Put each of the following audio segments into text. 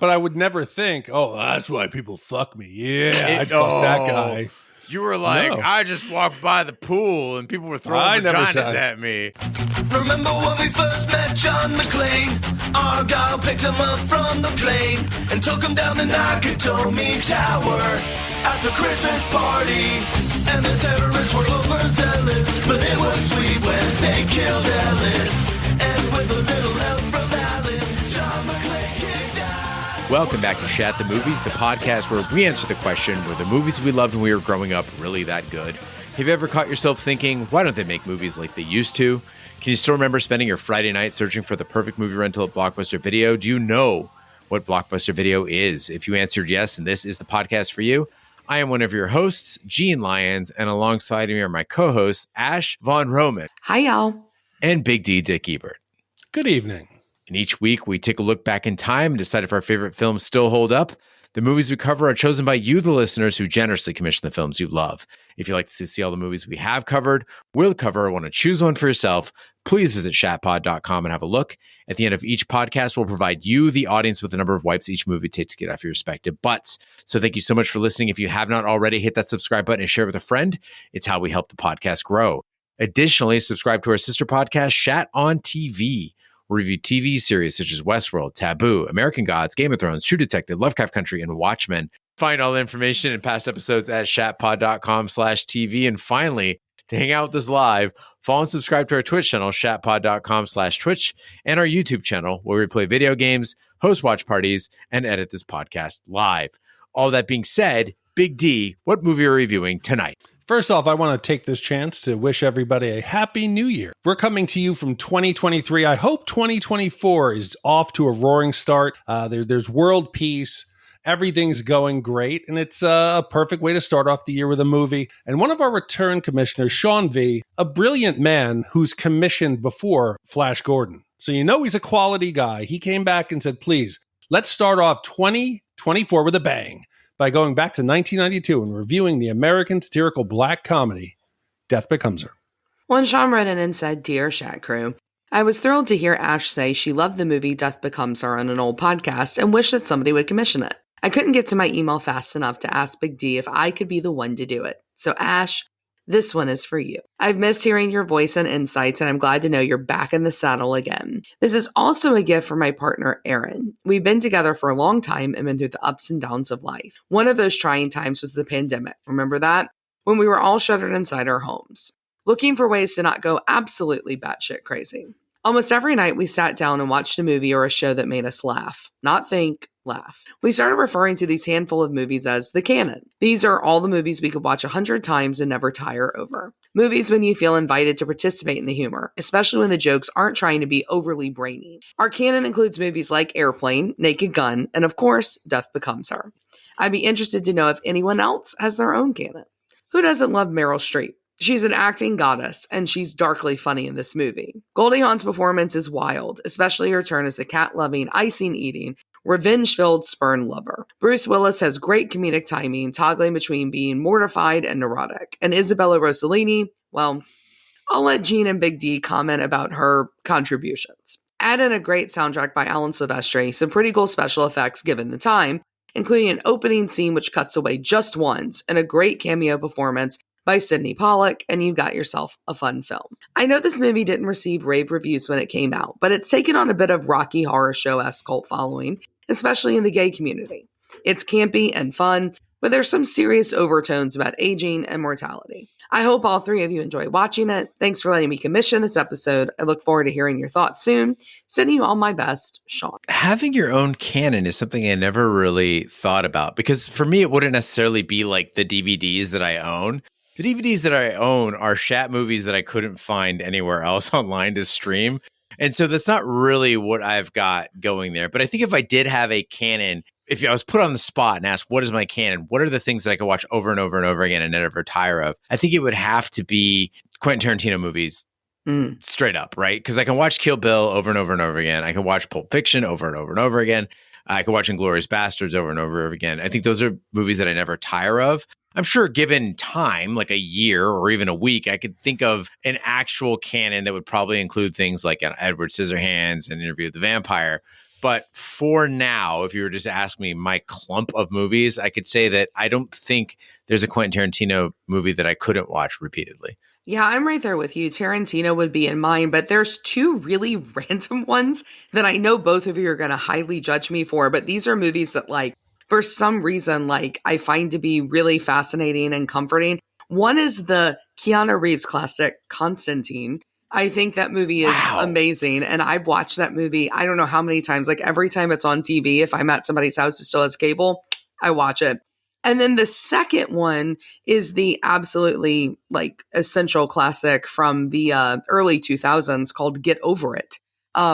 But I would never think, oh, that's why people fuck me. Yeah, I'd fuck that guy. You were like, No. I just walked by the pool and people were throwing vaginas at me. Remember when we first met John McClane? Argyle picked him up from the plane and took him down the Nakatomi Tower at the Christmas party. And the terrorists were overzealous, but it was sweet when they killed Ellis. And with a little help from Alan, John McClane kicked ass. Welcome back to Shat The Movies, the podcast where we answer the question, were the movies we loved when we were growing up really that good? Have you ever caught yourself thinking, why don't they make movies like they used to? Can you still remember spending your Friday night searching for the perfect movie rental at Blockbuster Video? Do you know what Blockbuster Video is? If you answered yes, and this is the podcast for you, I am one of your hosts, Gene Lyons, and alongside me are my co-hosts, Ash Von Roman. Hi, y'all. And Big D, Dick Ebert. Good evening. And each week, we take a look back in time and decide if our favorite films still hold up. The movies we cover are chosen by you, the listeners, who generously commission the films you love. If you'd like to see all the movies we have covered, will cover, or want to choose one for yourself, please visit shatpod.com and have a look. At the end of each podcast, we'll provide you, the audience, with the number of wipes each movie takes to get off your respective butts. So thank you so much for listening. If you have not already, hit that subscribe button and share with a friend. It's how we help the podcast grow. Additionally, subscribe to our sister podcast, Shat on TV. We review TV series such as Westworld, Taboo, American Gods, Game of Thrones, True Detective, Lovecraft Country, and Watchmen. Find all the information and past episodes at shatpod.com/TV. And finally, to hang out with us live, follow and subscribe to our Twitch channel, shatpod.com/Twitch, and our YouTube channel, where we play video games, host watch parties, and edit this podcast live. All that being said, Big D, what movie are we reviewing tonight? First off, I want to take this chance to wish everybody a happy new year. We're coming to you from 2023. I hope 2024 is off to a roaring start. There's world peace. Everything's going great, and it's a perfect way to start off the year with a movie. And one of our return commissioners, Shawn V., a brilliant man who's commissioned before Flash Gordon. So you know he's a quality guy. He came back and said, please, let's start off 2024 with a bang by going back to 1992 and reviewing the American satirical black comedy, Death Becomes Her. When Shawn wrote in and said, Dear Shat Crew, I was thrilled to hear Ash say she loved the movie Death Becomes Her on an old podcast and wished that somebody would commission it. I couldn't get to my email fast enough to ask Big D if I could be the one to do it. So Ash, this one is for you. I've missed hearing your voice and insights, and I'm glad to know you're back in the saddle again. This is also a gift for my partner, Aaron. We've been together for a long time and been through the ups and downs of life. One of those trying times was the pandemic. Remember that? When we were all shuttered inside our homes, looking for ways to not go absolutely batshit crazy. Almost every night we sat down and watched a movie or a show that made us laugh. Not think, laugh. We started referring to these handful of movies as the Canon. These are all the movies we could watch 100 times and never tire over. Movies when you feel invited to participate in the humor, especially when the jokes aren't trying to be overly brainy. Our Canon includes movies like Airplane, Naked Gun, and of course, Death Becomes Her. I'd be interested to know if anyone else has their own Canon. Who doesn't love Meryl Streep? She's an acting goddess, and she's darkly funny in this movie. Goldie Hawn's performance is wild, especially her turn as the cat-loving, icing-eating, revenge-filled spurn lover. Bruce Willis has great comedic timing, toggling between being mortified and neurotic. And Isabella Rossellini, well, I'll let Gene and Big D comment about her contributions. Add in a great soundtrack by Alan Silvestri, some pretty cool special effects given the time, including an opening scene which cuts away just once, and a great cameo performance by Sidney Pollack, and you got yourself a fun film. I know this movie didn't receive rave reviews when it came out, but it's taken on a bit of Rocky Horror Show-esque cult following, especially in the gay community. It's campy and fun, but there's some serious overtones about aging and mortality. I hope all three of you enjoy watching it. Thanks for letting me commission this episode. I look forward to hearing your thoughts soon. Sending you all my best, Shawn. Having your own canon is something I never really thought about, because for me, it wouldn't necessarily be like the DVDs that I own. The DVDs that I own are Shat movies that I couldn't find anywhere else online to stream. And so that's not really what I've got going there. But I think if I did have a canon, if I was put on the spot and asked, what is my canon? What are the things that I could watch over and over and over again and never tire of? I think it would have to be Quentin Tarantino movies straight up, right? Because I can watch Kill Bill over and over and over again. I can watch Pulp Fiction over and over and over again. I can watch Inglourious Bastards over and over again. I think those are movies that I never tire of. I'm sure given time, like a year or even a week, I could think of an actual canon that would probably include things like Edward Scissorhands and Interview with the Vampire. But for now, if you were just to ask me my clump of movies, I could say that I don't think there's a Quentin Tarantino movie that I couldn't watch repeatedly. Yeah, I'm right there with you. Tarantino would be in mine, but there's two really random ones that I know both of you are going to highly judge me for, but these are movies that like, for some reason, like I find to be really fascinating and comforting. One is the Keanu Reeves classic, Constantine. I think that movie is amazing. And I've watched that movie, I don't know how many times, like every time it's on TV, if I'm at somebody's house who still has cable, I watch it. And then the second one is the absolutely like essential classic from the early 2000s called Get Over It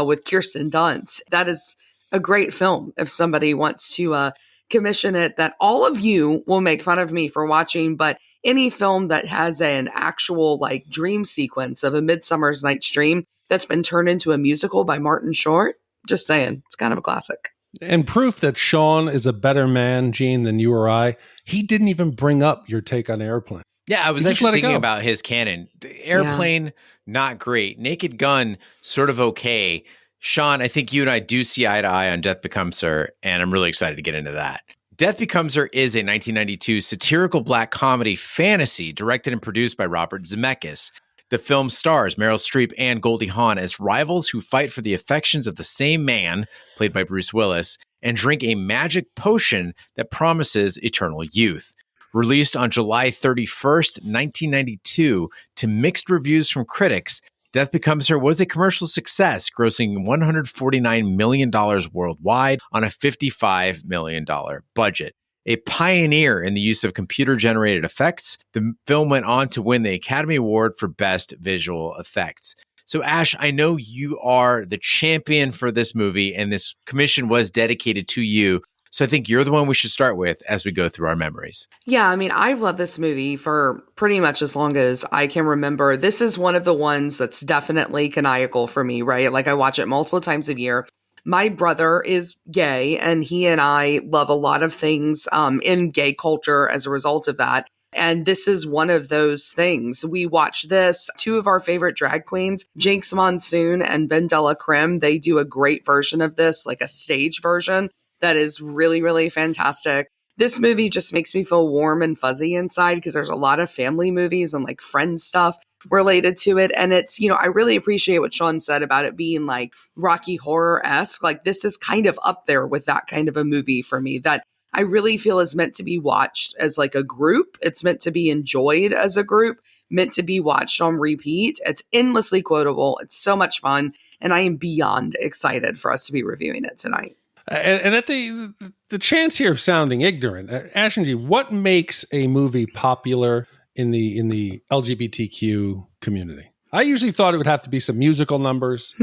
with Kirsten Dunst. That is a great film if somebody wants to commission it, that all of you will make fun of me for watching, but any film that has an actual like dream sequence of A Midsummer's Night's Dream that's been turned into a musical by Martin Short, just saying, it's kind of a classic. And proof that Shawn is a better man, Gene, than you or I, he didn't even bring up your take on Airplane. Yeah, I was actually thinking about his canon. The Airplane, not great. Naked Gun, sort of okay. Shawn, I think you and I do see eye to eye on Death Becomes Her, and I'm really excited to get into that. Death Becomes Her is a 1992 satirical black comedy fantasy directed and produced by Robert Zemeckis. The film stars Meryl Streep and Goldie Hawn as rivals who fight for the affections of the same man, played by Bruce Willis, and drink a magic potion that promises eternal youth. Released on July 31st, 1992, to mixed reviews from critics, Death Becomes Her was a commercial success, grossing $149 million worldwide on a $55 million budget. A pioneer in the use of computer-generated effects, the film went on to win the Academy Award for Best Visual Effects. So, Ash, I know you are the champion for this movie, and this commission was dedicated to you. So I think you're the one we should start with as we go through our memories. Yeah, I mean, I've loved this movie for pretty much as long as I can remember. This is one of the ones that's definitely canonical for me, right? Like I watch it multiple times a year. My brother is gay, and he and I love a lot of things in gay culture as a result of that. And this is one of those things. We watch this. Two of our favorite drag queens, Jinx Monsoon and Ben Della Creme, they do a great version of this, like a stage version that is really, really fantastic. This movie just makes me feel warm and fuzzy inside because there's a lot of family movies and like friend stuff related to it. And it's, you know, I really appreciate what Shawn said about it being like Rocky Horror-esque. Like this is kind of up there with that kind of a movie for me that I really feel is meant to be watched as like a group. It's meant to be enjoyed as a group, meant to be watched on repeat. It's endlessly quotable. It's so much fun. And I am beyond excited for us to be reviewing it tonight. And at the chance here of sounding ignorant, Ash and G, what makes a movie popular in the LGBTQ community? I usually thought it would have to be some musical numbers.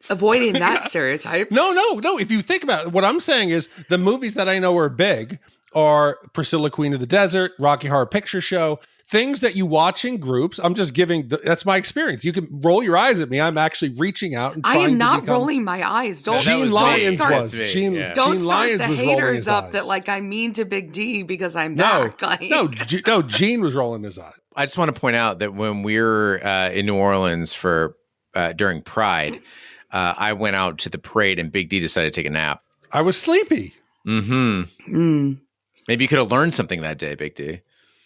Avoiding that stereotype. No. If you think about it, what I'm saying is the movies that I know are big are Priscilla, Queen of the Desert, Rocky Horror Picture Show, things that you watch in groups. I'm just giving, that's my experience. You can roll your eyes at me. I'm actually reaching out and trying to I am not rolling my eyes. Don't Gene Lyons was. Gene Lyons the haters up that like I mean to Big D because I'm back. No, Gene was rolling his eyes. I just want to point out that when we were in New Orleans for during Pride, I went out to the parade and Big D decided to take a nap. I was sleepy. Maybe you could have learned something that day, Big D.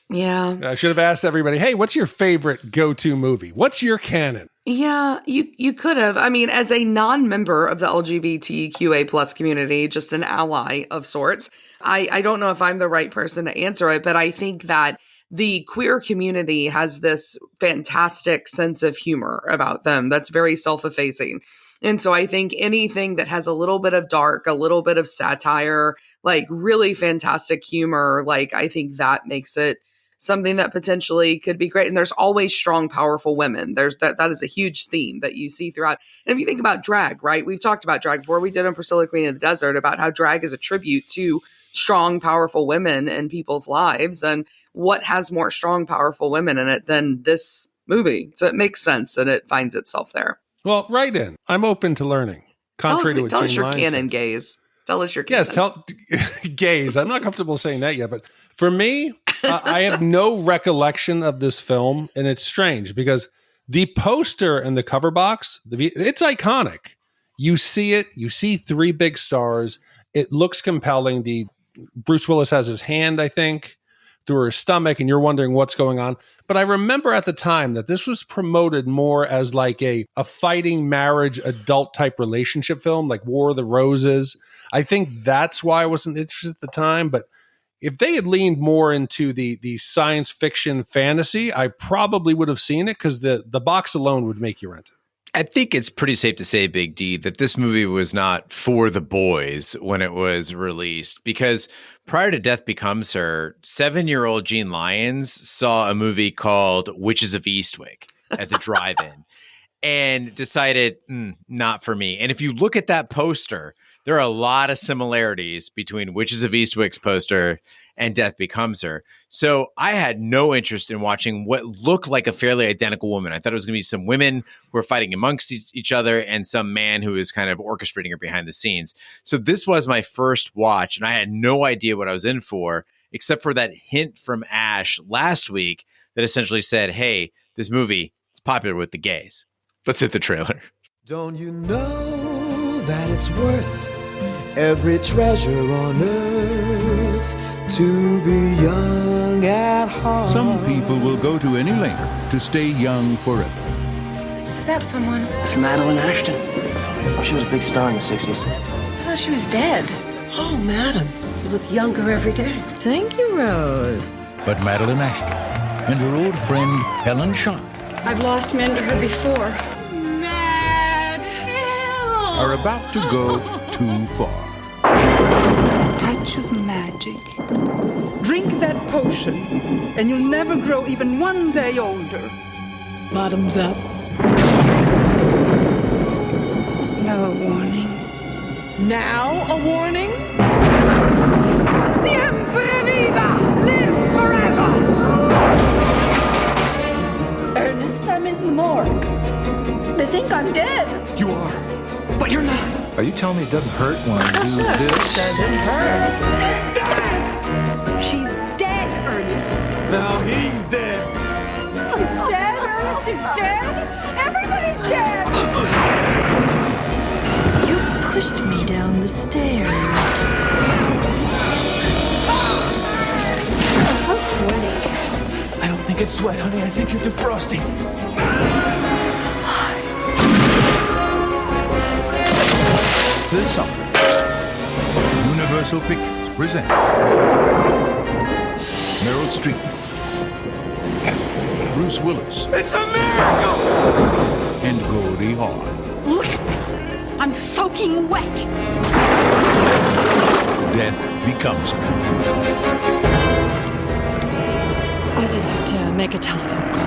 Yeah. I should have asked everybody, hey, what's your favorite go-to movie? What's your canon? Yeah, you could have. I mean, as a non-member of the LGBTQA plus community, just an ally of sorts, I don't know if I'm the right person to answer it, but I think that the queer community has this fantastic sense of humor about them that's very self-effacing. And so I think anything that has a little bit of dark, a little bit of satire, like really fantastic humor, like I think that makes it something that potentially could be great. And there's always strong, powerful women. There's that is a huge theme that you see throughout. And if you think about drag, right? We've talked about drag before. We did on Priscilla, Queen of the Desert about how drag is a tribute to strong, powerful women in people's lives. And what has more strong, powerful women in it than this movie? So it makes sense that it finds itself there. Well, right in. I'm open to learning. Contrary to what tell us Gene your Lyons canon, said. gays. Tell us your canon. Yes, gays. I'm not comfortable saying that yet, but for me, I have no recollection of this film, and it's strange because the poster and the cover box, it's iconic. You see it, you see three big stars. It looks compelling. Bruce Willis has his hand, I think, through her stomach, and you're wondering what's going on. But I remember at the time that this was promoted more as like a fighting marriage adult type relationship film, like War of the Roses. I think that's why I wasn't interested at the time. But if they had leaned more into the science fiction fantasy, I probably would have seen it, because the box alone would make you rent it. I think it's pretty safe to say, Big D, that this movie was not for the boys when it was released, because prior to Death Becomes Her, 7-year-old Gene Lyons saw a movie called Witches of Eastwick at the drive-in and decided, not for me. And if you look at that poster, there are a lot of similarities between Witches of Eastwick's poster and Death Becomes Her. So I had no interest in watching what looked like a fairly identical woman. I thought it was going to be some women who were fighting amongst each other and some man who was kind of orchestrating her behind the scenes. So this was my first watch, and I had no idea what I was in for, except for that hint from Ash last week that essentially said, hey, this movie is popular with the gays. Let's hit the trailer. Don't you know that it's worth every treasure on earth to be young at heart? Some people will go to any length to stay young forever. Is that someone? It's Madeline Ashton. She was a big star in the 60s. I thought she was dead. Oh, madam, you look younger every day. Thank you, Rose. But Madeline Ashton and her old friend Helen Sharp I've lost men to her before. Mad Hill! are about to go too far. A touch of magic. Drink that potion, and you'll never grow even one day older. Bottoms up. No warning. Now a warning? Siempre viva! Live forever! Ernest, I'm in the morgue. They think I'm dead. You are, but you're not. Are you telling me it doesn't hurt when I do this? Doesn't hurt. She's dead, Ernest. Now he's dead. He's dead. Ernest is dead. Everybody's dead. You pushed me down the stairs. I'm so sweaty. I don't think it's sweat, honey. I think you're defrosting. It's a lie. This summer, Universal Pictures presents Meryl Streep, Bruce Willis, It's a miracle! and Goldie Hawn. Look at me. I'm soaking wet. Death Becomes Her. I just have to make a telephone call.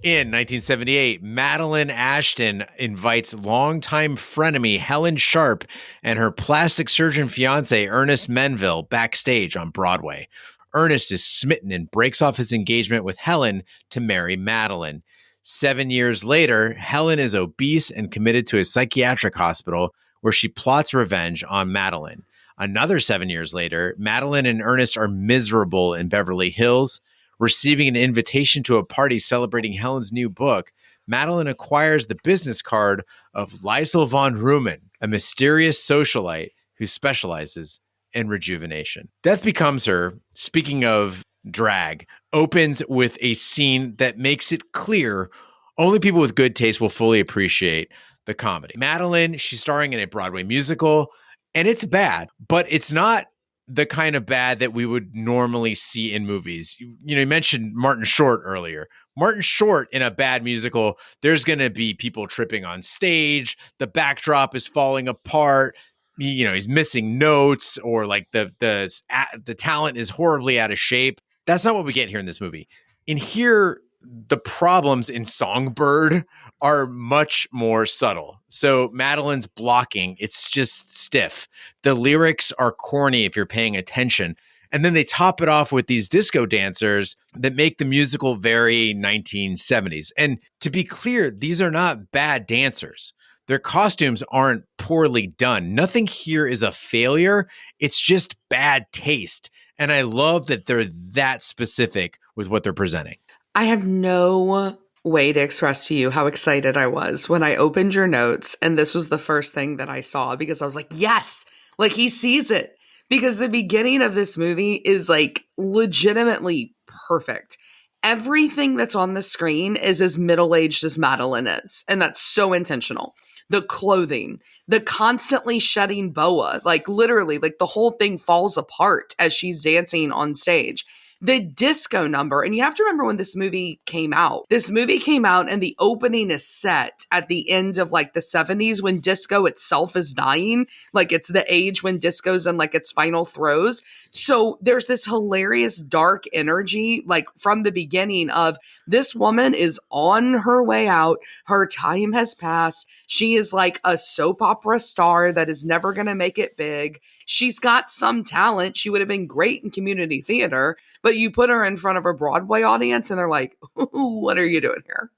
In 1978, Madeline Ashton invites longtime frenemy Helen Sharp and her plastic surgeon fiance Ernest Menville backstage on Broadway. Ernest is smitten and breaks off his engagement with Helen to marry Madeline. 7 years later, Helen is obese and committed to a psychiatric hospital where she plots revenge on Madeline. Another 7 years later, Madeline and Ernest are miserable in Beverly Hills. Receiving an invitation to a party celebrating Helen's new book, Madeline acquires the business card of Liesel von Ruhmen, a mysterious socialite who specializes in rejuvenation. Death Becomes Her, speaking of drag, opens with a scene that makes it clear only people with good taste will fully appreciate the comedy. Madeline, she's starring in a Broadway musical, and it's bad, but it's not the kind of bad that we would normally see in movies. You mentioned Martin Short earlier. Martin Short in a bad musical, there's going to be people tripping on stage. The backdrop is falling apart. He's missing notes, or like the talent is horribly out of shape. That's not what we get here in this movie. In here, the problems in Songbird are much more subtle. So Madeline's blocking, it's just stiff. The lyrics are corny if you're paying attention. And then they top it off with these disco dancers that make the musical very 1970s. And to be clear, these are not bad dancers. Their costumes aren't poorly done. Nothing here is a failure. It's just bad taste. And I love that they're that specific with what they're presenting. I have no way to express to you how excited I was when I opened your notes and this was the first thing that I saw, because I was like, yes, like he sees it. Because the beginning of this movie is like legitimately perfect. Everything that's on the screen is as middle-aged as Madeline is. And that's so intentional. The clothing, the constantly shedding boa, like literally, like the whole thing falls apart as she's dancing on stage. The disco number, and you have to remember when this movie came out. This movie came out and the opening is set at the end of like the 70s when disco itself is dying. Like it's the age when disco's in like its final throes. So there's this hilarious dark energy like from the beginning of this woman is on her way out. Her time has passed. She is like a soap opera star that is never going to make it big. She's got some talent. She would have been great in community theater, but you put her in front of a Broadway audience and they're like, what are you doing here?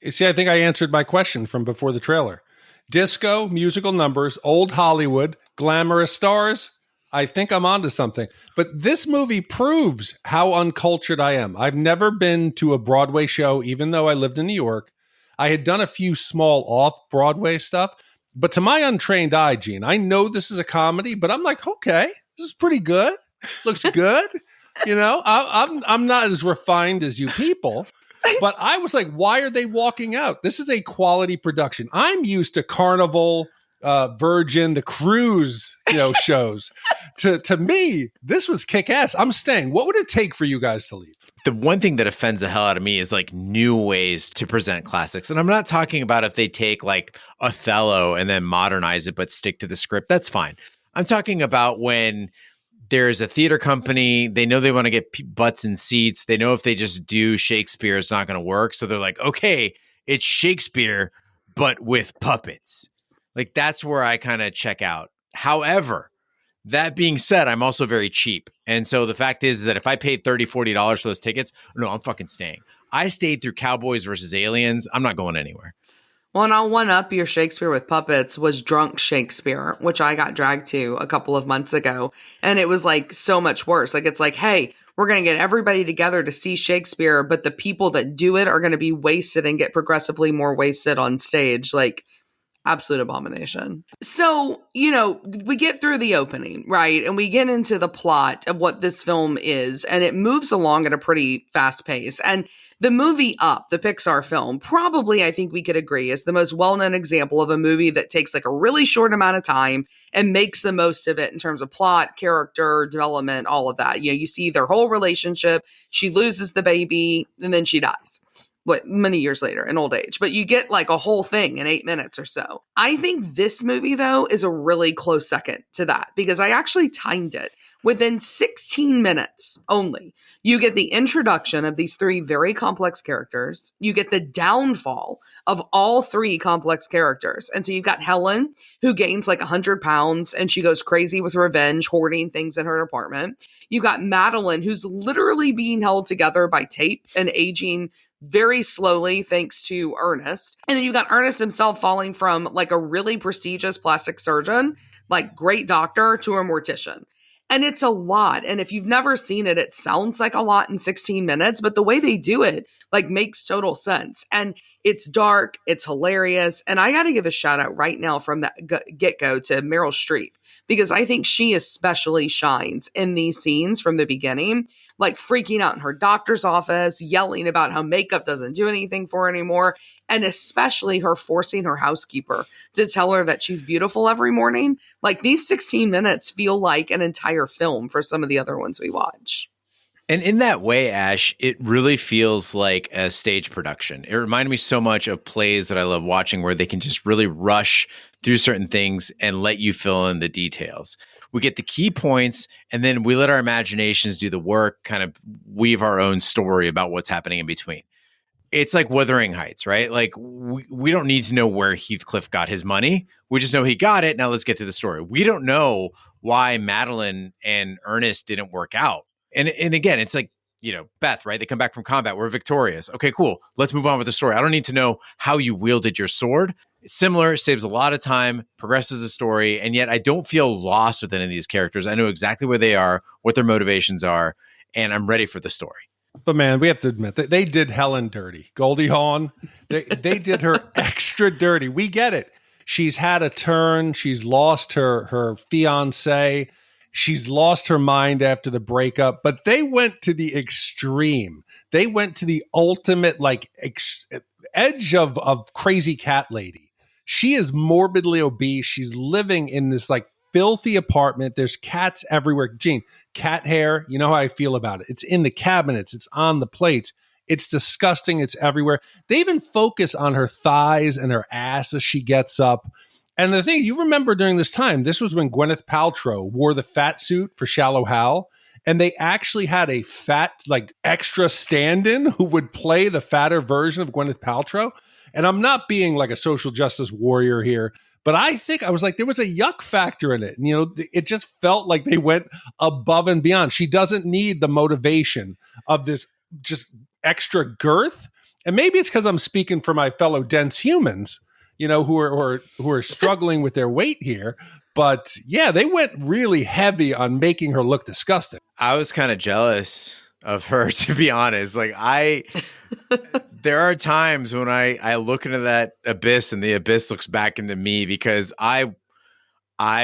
You see, I think I answered my question from before the trailer. Disco, musical numbers, old Hollywood, glamorous stars. I think I'm onto something. But this movie proves how uncultured I am. I've never been to a Broadway show, even though I lived in New York. I had done a few small off-Broadway stuff. But to my untrained eye, Gene, I know this is a comedy, but I'm like, okay, this is pretty good. Looks good. You know, I'm not as refined as you people, but I was like, why are they walking out? This is a quality production. I'm used to Carnival, Virgin, the cruise, shows. To me, this was kick-ass. I'm staying. What would it take for you guys to leave? The one thing that offends the hell out of me is like new ways to present classics. And I'm not talking about if they take like Othello and then modernize it, but stick to the script. That's fine. I'm talking about when there's a theater company, they know they want to get butts in seats. They know if they just do Shakespeare, it's not going to work. So they're like, okay, it's Shakespeare, but with puppets. Like that's where I kind of check out. However, that being said, I'm also very cheap. And so the fact is that if I paid $30, $40 for those tickets, no, I'm fucking staying. I stayed through Cowboys versus Aliens. I'm not going anywhere. Well, and I'll one up your Shakespeare with puppets was Drunk Shakespeare, which I got dragged to a couple of months ago. And it was like so much worse. Like it's like, hey, we're going to get everybody together to see Shakespeare, but the people that do it are going to be wasted and get progressively more wasted on stage. Like, absolute abomination. So, we get through the opening, right? And we get into the plot of what this film is, and it moves along at a pretty fast pace. And the movie Up, the Pixar film, probably, I think we could agree, is the most well-known example of a movie that takes like a really short amount of time and makes the most of it in terms of plot, character, development, all of that. You see their whole relationship. She loses the baby, and then she dies. Many years later in old age, but you get like a whole thing in 8 minutes or so. I think this movie though is a really close second to that because I actually timed it. Within 16 minutes only, you get the introduction of these three very complex characters. You get the downfall of all three complex characters. And so you've got Helen, who gains like 100 pounds and she goes crazy with revenge, hoarding things in her apartment. You got Madeline, who's literally being held together by tape and aging very slowly thanks to Ernest. And then you got Ernest himself falling from like a really prestigious plastic surgeon, like great doctor, to a mortician. And it's a lot. And if you've never seen it, it sounds like a lot in 16 minutes, but the way they do it like makes total sense. And it's dark, it's hilarious. And I got to give a shout out right now from the get-go to Meryl Streep, because I think she especially shines in these scenes from the beginning, like freaking out in her doctor's office, yelling about how makeup doesn't do anything for her anymore. And especially her forcing her housekeeper to tell her that she's beautiful every morning. Like these 16 minutes feel like an entire film for some of the other ones we watch. And in that way, Ash, it really feels like a stage production. It reminded me so much of plays that I love watching where they can just really rush through certain things and let you fill in the details. We get the key points and then we let our imaginations do the work, kind of weave our own story about what's happening in between. It's like Wuthering Heights, right? Like we don't need to know where Heathcliff got his money. We just know he got it. Now let's get to the story. We don't know why Madeline and Ernest didn't work out. And again, it's like, Beth, right? They come back from combat. We're victorious. Okay, cool. Let's move on with the story. I don't need to know how you wielded your sword. It's similar, saves a lot of time, progresses the story, and yet I don't feel lost with any of these characters. I know exactly where they are, what their motivations are, and I'm ready for the story. But man, we have to admit that they did Helen dirty. Goldie Hawn, they did her extra dirty. We get it. She's had a turn. She's lost her fiance. She's lost her mind after the breakup. But they went to the extreme. They went to the ultimate edge of crazy cat lady. She is morbidly obese. She's living in this like filthy apartment. There's cats everywhere. Gene, cat hair, you know how I feel about it. It's in the cabinets. It's on the plates. It's disgusting. It's everywhere. They even focus on her thighs and her ass as she gets up. And the thing, you remember during this time, this was when Gwyneth Paltrow wore the fat suit for Shallow Hal. And they actually had a fat, like extra stand-in who would play the fatter version of Gwyneth Paltrow. And I'm not being like a social justice warrior here, but I think I was like, there was a yuck factor in it. And, you know, it just felt like they went above and beyond. She doesn't need the motivation of this just extra girth. And maybe it's because I'm speaking for my fellow dense humans, you know, who are struggling with their weight here. But yeah, they went really heavy on making her look disgusting. I was kind of jealous of her, to be honest. Like there are times when I look into that abyss and the abyss looks back into me, because I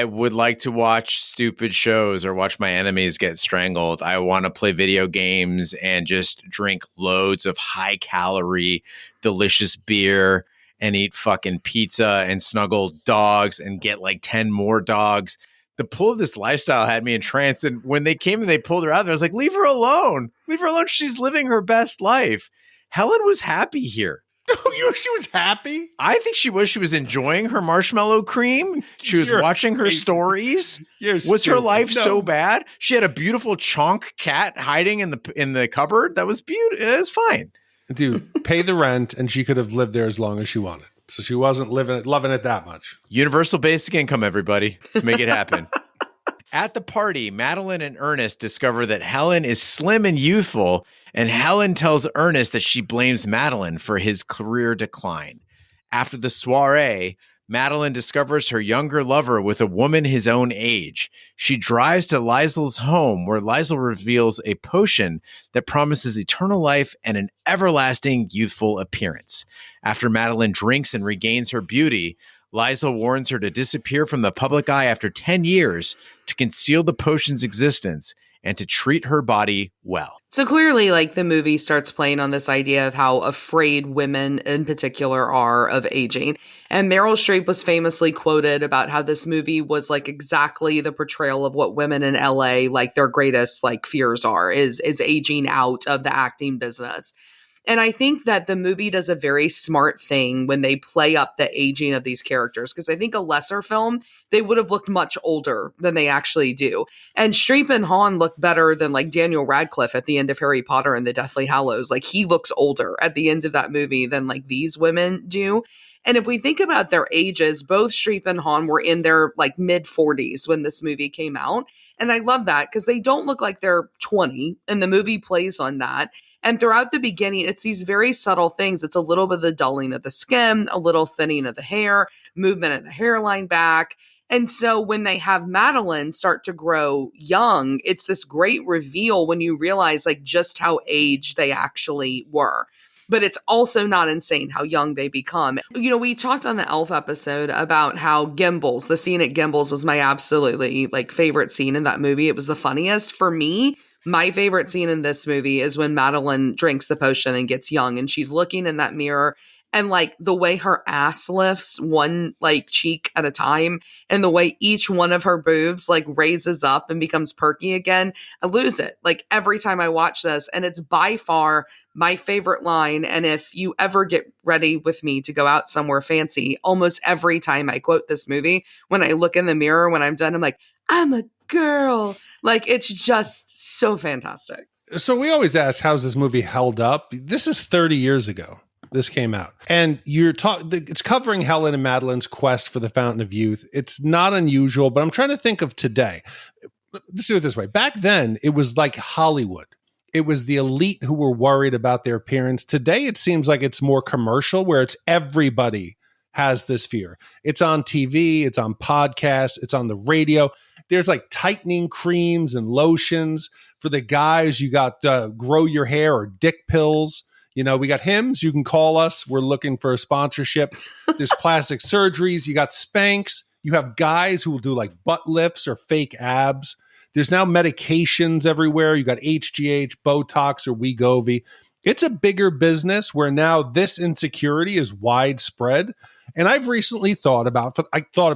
would like to watch stupid shows or watch my enemies get strangled. I want to play video games and just drink loads of high calorie, delicious beer and eat fucking pizza and snuggle dogs and get like 10 more dogs. The pull of this lifestyle had me entranced. And when they came and they pulled her out there, I was like, leave her alone. Leave her alone. She's living her best life. Helen was happy here. She was happy? I think she was. She was enjoying her marshmallow cream. She was watching her stories. Was her life so bad? She had a beautiful chonk cat hiding in the cupboard. That was beautiful. It was fine. Dude, pay the rent, and she could have lived there as long as she wanted. So she wasn't loving it that much. Universal basic income, everybody. Let's make it happen. At the party, Madeline and Ernest discover that Helen is slim and youthful, and Helen tells Ernest that she blames Madeline for his career decline. After the soiree, Madeline discovers her younger lover with a woman his own age. She drives to Liesel's home, where Liesel reveals a potion that promises eternal life and an everlasting youthful appearance. After Madeline drinks and regains her beauty, Liesel warns her to disappear from the public eye after 10 years to conceal the potion's existence and to treat her body well. So clearly, like, the movie starts playing on this idea of how afraid women in particular are of aging. And Meryl Streep was famously quoted about how this movie was like exactly the portrayal of what women in LA, like, their greatest like fears are, is aging out of the acting business. And I think that the movie does a very smart thing when they play up the aging of these characters, because I think a lesser film, they would have looked much older than they actually do. And Streep and Hawn look better than like Daniel Radcliffe at the end of Harry Potter and the Deathly Hallows. Like, he looks older at the end of that movie than like these women do. And if we think about their ages, both Streep and Hawn were in their like mid 40s when this movie came out. And I love that because they don't look like they're 20, and the movie plays on that. And throughout the beginning, it's these very subtle things. It's a little bit of the dulling of the skin, a little thinning of the hair, movement of the hairline back. And so when they have Madeline start to grow young, it's this great reveal when you realize like just how aged they actually were. But it's also not insane how young they become. You know, we talked on the Elf episode about how Gimbals, the scene at Gimbals was my absolutely like favorite scene in that movie. It was the funniest for me. My favorite scene in this movie is when Madeline drinks the potion and gets young, and she's looking in that mirror, and like the way her ass lifts one like cheek at a time, and the way each one of her boobs like raises up and becomes perky again. I lose it like every time I watch this, and it's by far my favorite line. And if you ever get ready with me to go out somewhere fancy, almost every time I quote this movie, when I look in the mirror when I'm done, I'm like, I'm a girl. Like, it's just so fantastic. So we always ask, how's this movie held up? This is 30 years ago. This came out. And it's covering Helen and Madeline's quest for the Fountain of Youth. It's not unusual, but I'm trying to think of today. Let's do it this way. Back then, it was like Hollywood. It was the elite who were worried about their appearance. Today, it seems like it's more commercial, where it's everybody has this fear. It's on TV, it's on podcasts, it's on the radio. There's like tightening creams and lotions. For the guys, you got grow your hair or dick pills. You know, we got Hims. You can call us. We're looking for a sponsorship. There's plastic surgeries. You got Spanx. You have guys who will do like butt lifts or fake abs. There's now medications everywhere. You got HGH, Botox, or Wegovy. It's a bigger business where now this insecurity is widespread. And I've recently thought about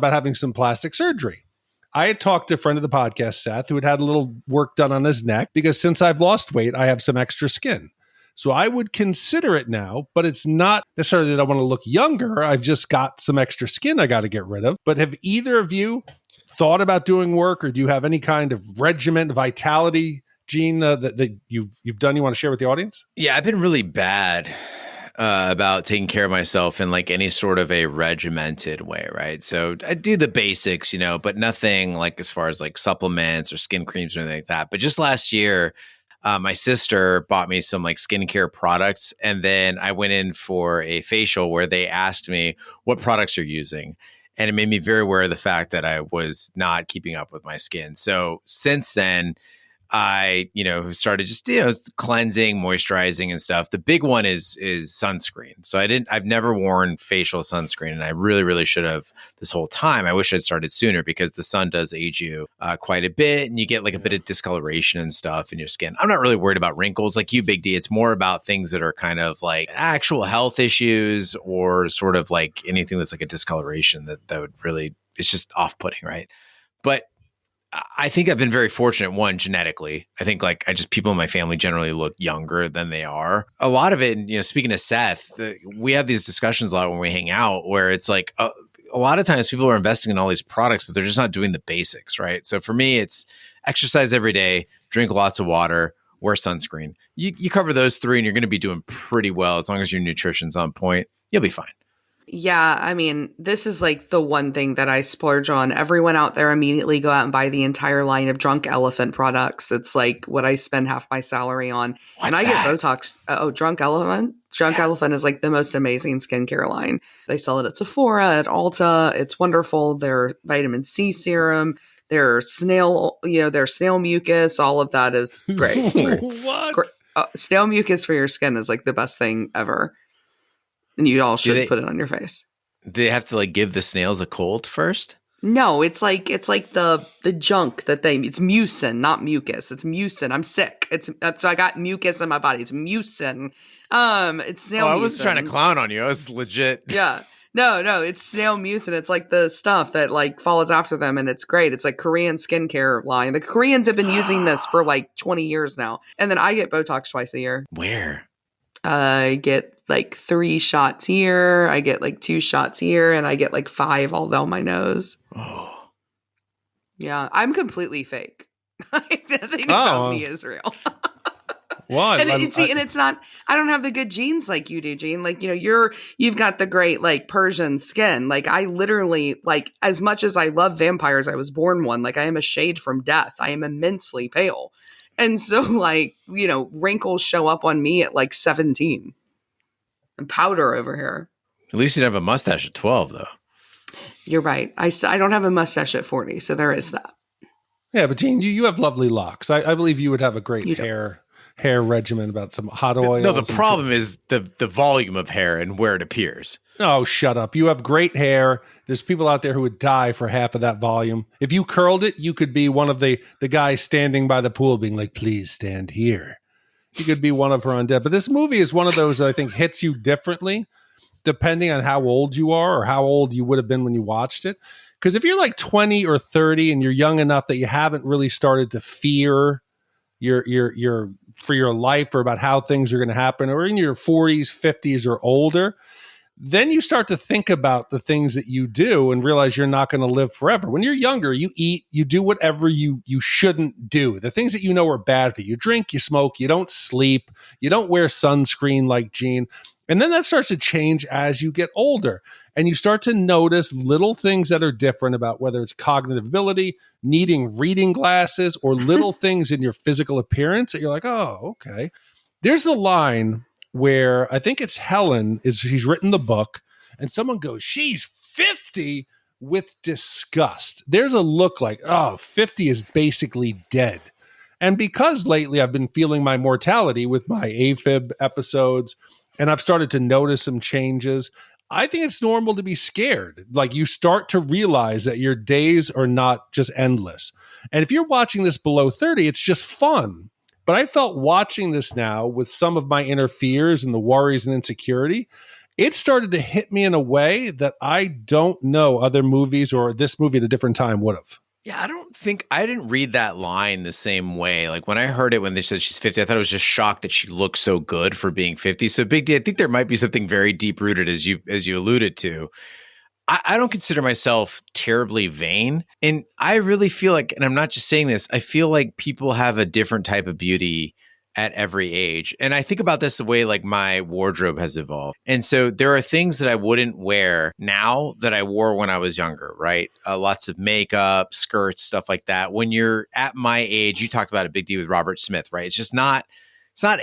having some plastic surgery. I had talked to a friend of the podcast, Seth, who had a little work done on his neck because since I've lost weight, I have some extra skin. So I would consider it now, but it's not necessarily that I want to look younger. I've just got some extra skin I got to get rid of. But have either of you thought about doing work, or do you have any kind of regimen, vitality, Gene, that you've done you want to share with the audience? Yeah, I've been really bad about taking care of myself in like any sort of a regimented way, right? So I do the basics, you know, but nothing like as far as like supplements or skin creams or anything like that. But just last year, my sister bought me some like skincare products, and then I went in for a facial where they asked me what products you're using. And it made me very aware of the fact that I was not keeping up with my skin. So since then, I, started just, cleansing, moisturizing and stuff. The big one is sunscreen. So I've never worn facial sunscreen, and I really, really should have this whole time. I wish I'd started sooner because the sun does age you quite a bit, and you get like a bit of discoloration and stuff in your skin. I'm not really worried about wrinkles like you, Big D. It's more about things that are kind of like actual health issues or sort of like anything that's like a discoloration that would really, it's just off-putting, right? But I think I've been very fortunate, one, genetically. I think people in my family generally look younger than they are. A lot of it, speaking of Seth, we have these discussions a lot when we hang out where it's like a lot of times people are investing in all these products, but they're just not doing the basics, right? So for me, it's exercise every day, drink lots of water, wear sunscreen. You cover those three and you're going to be doing pretty well as long as your nutrition's on point. You'll be fine. Yeah, I mean, this is like the one thing that I splurge on. Everyone out there immediately go out and buy the entire line of Drunk Elephant products. It's like what I spend half my salary on. Get Botox. Drunk Elephant? Drunk Elephant is like the most amazing skincare line. They sell it at Sephora, at Ulta. It's wonderful. Their vitamin C serum, their snail mucus, all of that is great. What? Snail mucus for your skin is like the best thing ever. And you all should put it on your face. Do they have to like give the snails a cold first? No, it's like the junk that it's mucin, not mucus. It's mucin. I'm sick. So I got mucus in my body. It's mucin. It's snail mucin. I wasn't trying to clown on you. I was legit. Yeah. No, it's snail mucin. It's like the stuff that like follows after them, and it's great. It's like Korean skincare line. The Koreans have been using this for like 20 years now. And then I get Botox twice a year. Where? I get like 3 shots here. I get like 2 shots here, and I get like 5 all down my nose. Oh, yeah, I'm completely fake. The thing about me is real. Why? And it's not. I don't have the good genes like you do, Gene. Like you've got the great like Persian skin. Like I literally like as much as I love vampires, I was born one. Like I am a shade from death. I am immensely pale. And so, like, wrinkles show up on me at like 17 and powder over here. At least you didn't have a mustache at 12, though. You're right. I don't have a mustache at 40, so there is that. Yeah, but Gene, you have lovely locks. I believe you would have a great hair regimen about some hot oils. No, the problem is the volume of hair and where it appears. Oh, shut up. You have great hair. There's people out there who would die for half of that volume. If you curled it, you could be one of the guys standing by the pool being like, please stand here. You could be one of her undead. But this movie is one of those that I think hits you differently depending on how old you are or how old you would have been when you watched it. Because if you're like 20 or 30 and you're young enough that you haven't really started to fear your for your life or about how things are going to happen, or in your 40s, 50s, or older, then you start to think about the things that you do and realize you're not going to live forever. When you're younger, you eat, you do whatever you shouldn't do. The things that you know are bad for you. You drink, you smoke, you don't sleep, you don't wear sunscreen like Gene. And then that starts to change as you get older. And you start to notice little things that are different about whether it's cognitive ability, needing reading glasses, or little things in your physical appearance that you're like, oh, okay. There's the line where I think it's Helen, she's written the book, and someone goes, she's 50? with disgust. There's a look like, 50 is basically dead. And because lately I've been feeling my mortality with my AFib episodes, and I've started to notice some changes, I think it's normal to be scared. Like, you start to realize that your days are not just endless. And if you're watching this below 30, it's just fun. But I felt watching this now with some of my inner fears and the worries and insecurity, it started to hit me in a way that I don't know other movies or this movie at a different time would have. Yeah, I didn't read that line the same way. Like, when I heard it when they said she's 50, I thought I was just shocked that she looked so good for being 50. So Big D, I think there might be something very deep rooted, as you alluded to. I don't consider myself terribly vain. And I really feel like, and I'm not just saying this, I feel like people have a different type of beauty at every age. And I think about this the way like my wardrobe has evolved. And so there are things that I wouldn't wear now that I wore when I was younger, right? Lots of makeup, skirts, stuff like that. When you're at my age, you talked about a Big D with Robert Smith, right? It's not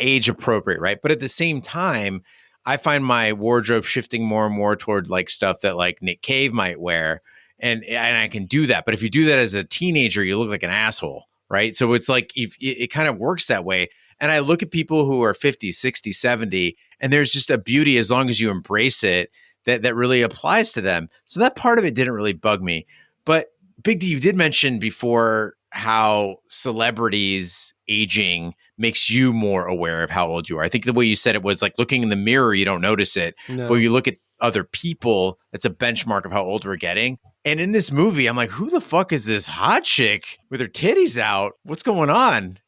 age appropriate, right? But at the same time, I find my wardrobe shifting more and more toward like stuff that like Nick Cave might wear. And I can do that. But if you do that as a teenager, you look like an asshole, right? So it's like, it kind of works that way. And I look at people who are 50, 60, 70, and there's just a beauty as long as you embrace it that really applies to them. So that part of it didn't really bug me. But Big D, you did mention before how celebrities aging makes you more aware of how old you are. I think the way you said it was like looking in the mirror, you don't notice it. No. But you look at other people, it's a benchmark of how old we're getting. And in this movie, I'm like, who the fuck is this hot chick with her titties out? What's going on?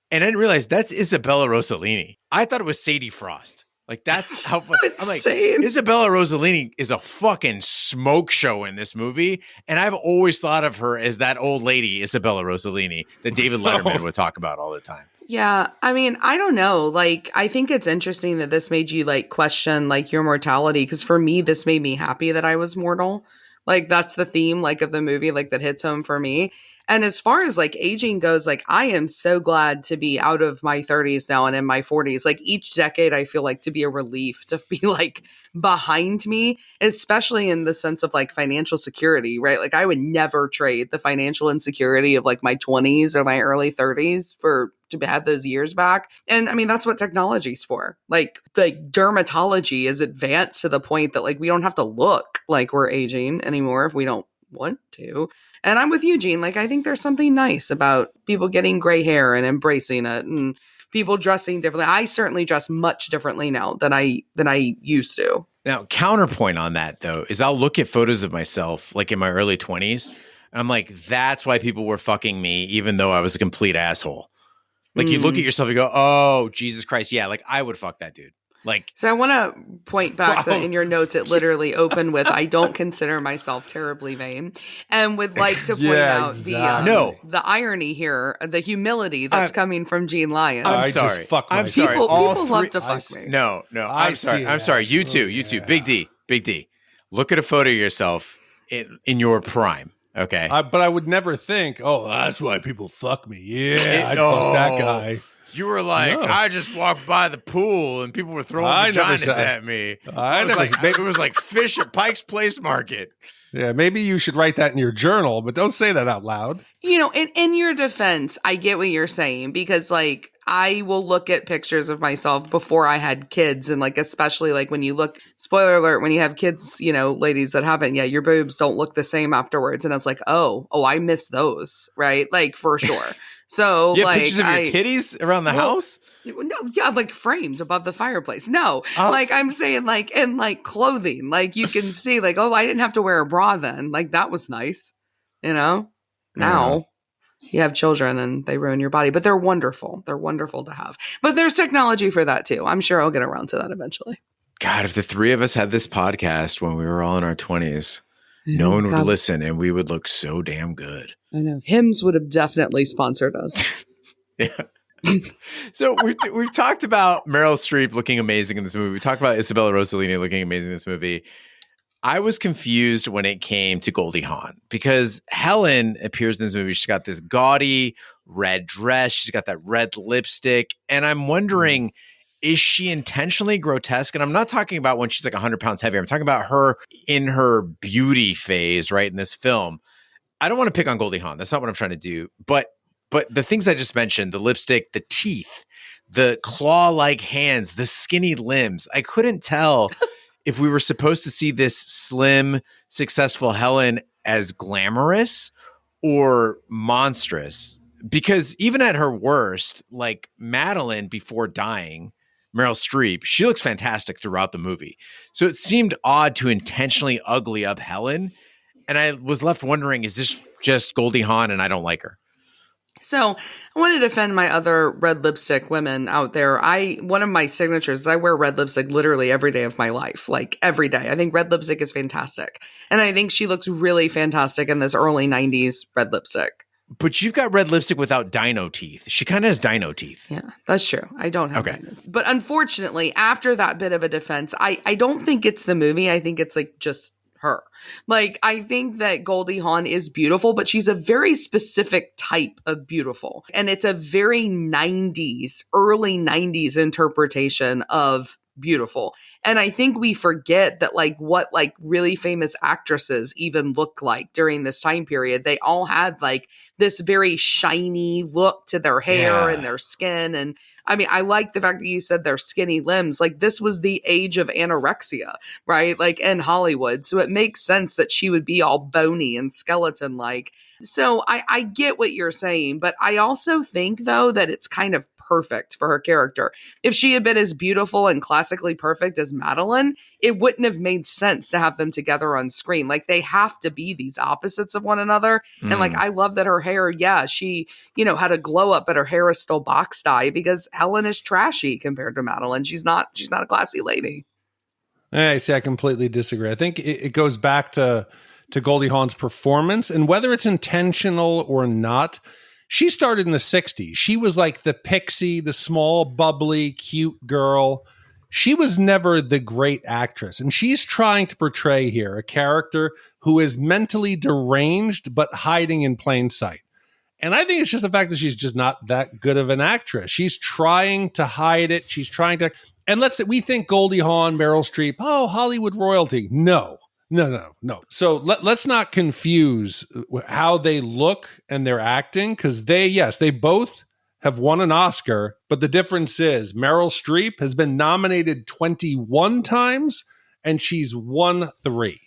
And I didn't realize that's Isabella Rossellini. I thought it was Sadie Frost. Like, that's how I'm like, Isabella Rossellini is a fucking smoke show in this movie. And I've always thought of her as that old lady, Isabella Rossellini, that David Letterman would talk about all the time. Yeah. I mean, I don't know. Like, I think it's interesting that this made you like question like your mortality. Because for me, this made me happy that I was mortal. Like, that's the theme like of the movie, like that hits home for me. And as far as like aging goes, like I am so glad to be out of my 30s now and in my 40s. Like each decade, I feel like to be a relief to be like behind me, especially in the sense of like financial security, right? Like I would never trade the financial insecurity of like my 20s or my early 30s to have those years back. And I mean, that's what technology's for. Like dermatology is advanced to the point that like we don't have to look like we're aging anymore if we don't want to. And I'm with Eugene. Like, I think there's something nice about people getting gray hair and embracing it and people dressing differently. I certainly dress much differently now than I used to. Now, counterpoint on that, though, is I'll look at photos of myself like in my early 20s. And I'm like, that's why people were fucking me, even though I was a complete asshole. Like, you look at yourself and go, oh, Jesus Christ. Yeah, like I would fuck that dude. Like, so I want to point back that in your notes, it literally opened with, I don't consider myself terribly vain, and would like to point out the irony here, the humility that's coming from Gene Lyons. I'm sorry. Just fuck myself. People love to fuck me. No, I'm sorry. You too. Big D. Look at a photo of yourself in your prime. Okay. But I would never think, that's why people fuck me. Yeah, I'd fuck that guy. You were like, I just walked by the pool and people were throwing vaginas at me. It was like fish at Pike's Place Market. Yeah, maybe you should write that in your journal, but don't say that out loud. You know, in your defense, I get what you're saying, because like I will look at pictures of myself before I had kids, and like especially like when you look, spoiler alert, when you have kids, you know, ladies that haven't yet, your boobs don't look the same afterwards, and it's like, oh, I miss those, right? Like for sure. So you have like pictures of your titties around the house? No, yeah, like framed above the fireplace. No, like I'm saying like in like clothing, like you can see like, I didn't have to wear a bra then. Like that was nice, you know? Now you have children and they ruin your body, but they're wonderful. They're wonderful to have. But there's technology for that too. I'm sure I'll get around to that eventually. God, if the three of us had this podcast when we were all in our 20s, no one would listen and we would look so damn good. I know. Hims would have definitely sponsored us. Yeah. So we've talked about Meryl Streep looking amazing in this movie. We talked about Isabella Rossellini looking amazing in this movie. I was confused when it came to Goldie Hawn because Helen appears in this movie. She's got this gaudy red dress. She's got that red lipstick. And I'm wondering, is she intentionally grotesque? And I'm not talking about when she's like 100 pounds heavier. I'm talking about her in her beauty phase, right, in this film. I don't want to pick on Goldie Hawn. That's not what I'm trying to do. But the things I just mentioned, the lipstick, the teeth, the claw-like hands, the skinny limbs, I couldn't tell if we were supposed to see this slim, successful Helen as glamorous or monstrous. Because even at her worst, like Madeline before dying, Meryl Streep, she looks fantastic throughout the movie. So it seemed odd to intentionally ugly up Helen. And I was left wondering, is this just Goldie Hawn and I don't like her? So I want to defend my other red lipstick women out there. One of my signatures is I wear red lipstick literally every day of my life, like every day. I think red lipstick is fantastic. And I think she looks really fantastic in this early 90s red lipstick. But you've got red lipstick without dino teeth. She kind of has dino teeth. Yeah, that's true. I don't have dino teeth. But unfortunately, after that bit of a defense, I don't think it's the movie. I think it's like just her. Like, I think that Goldie Hawn is beautiful, but she's a very specific type of beautiful. And it's a very 90s, early 90s interpretation of beautiful. And I think we forget that like what like really famous actresses even look like during this time period. They all had like this very shiny look to their hair and their skin. And I mean, I like the fact that you said their skinny limbs. Like this was the age of anorexia, right? Like in Hollywood. So it makes sense that she would be all bony and skeleton-like. So I get what you're saying, but I also think though that it's kind of perfect for her character. If she had been as beautiful and classically perfect as Madeline, it wouldn't have made sense to have them together on screen. Like they have to be these opposites of one another. And like, I love that her hair, she, had a glow up, but her hair is still box dye because Helen is trashy compared to Madeline. She's not a classy lady. I see. I completely disagree. I think it goes back to Goldie Hawn's performance, and whether it's intentional or not, she started in the 60s. She was like the pixie, the small, bubbly, cute girl. She was never the great actress. And she's trying to portray here a character who is mentally deranged, but hiding in plain sight. And I think it's just the fact that she's just not that good of an actress. She's trying to hide it. She's trying to, and let's say we think Goldie Hawn, Meryl Streep, oh, Hollywood royalty. No. So let's not confuse how they look and their acting, because they both have won an Oscar, but the difference is Meryl Streep has been nominated 21 times and she's won 3.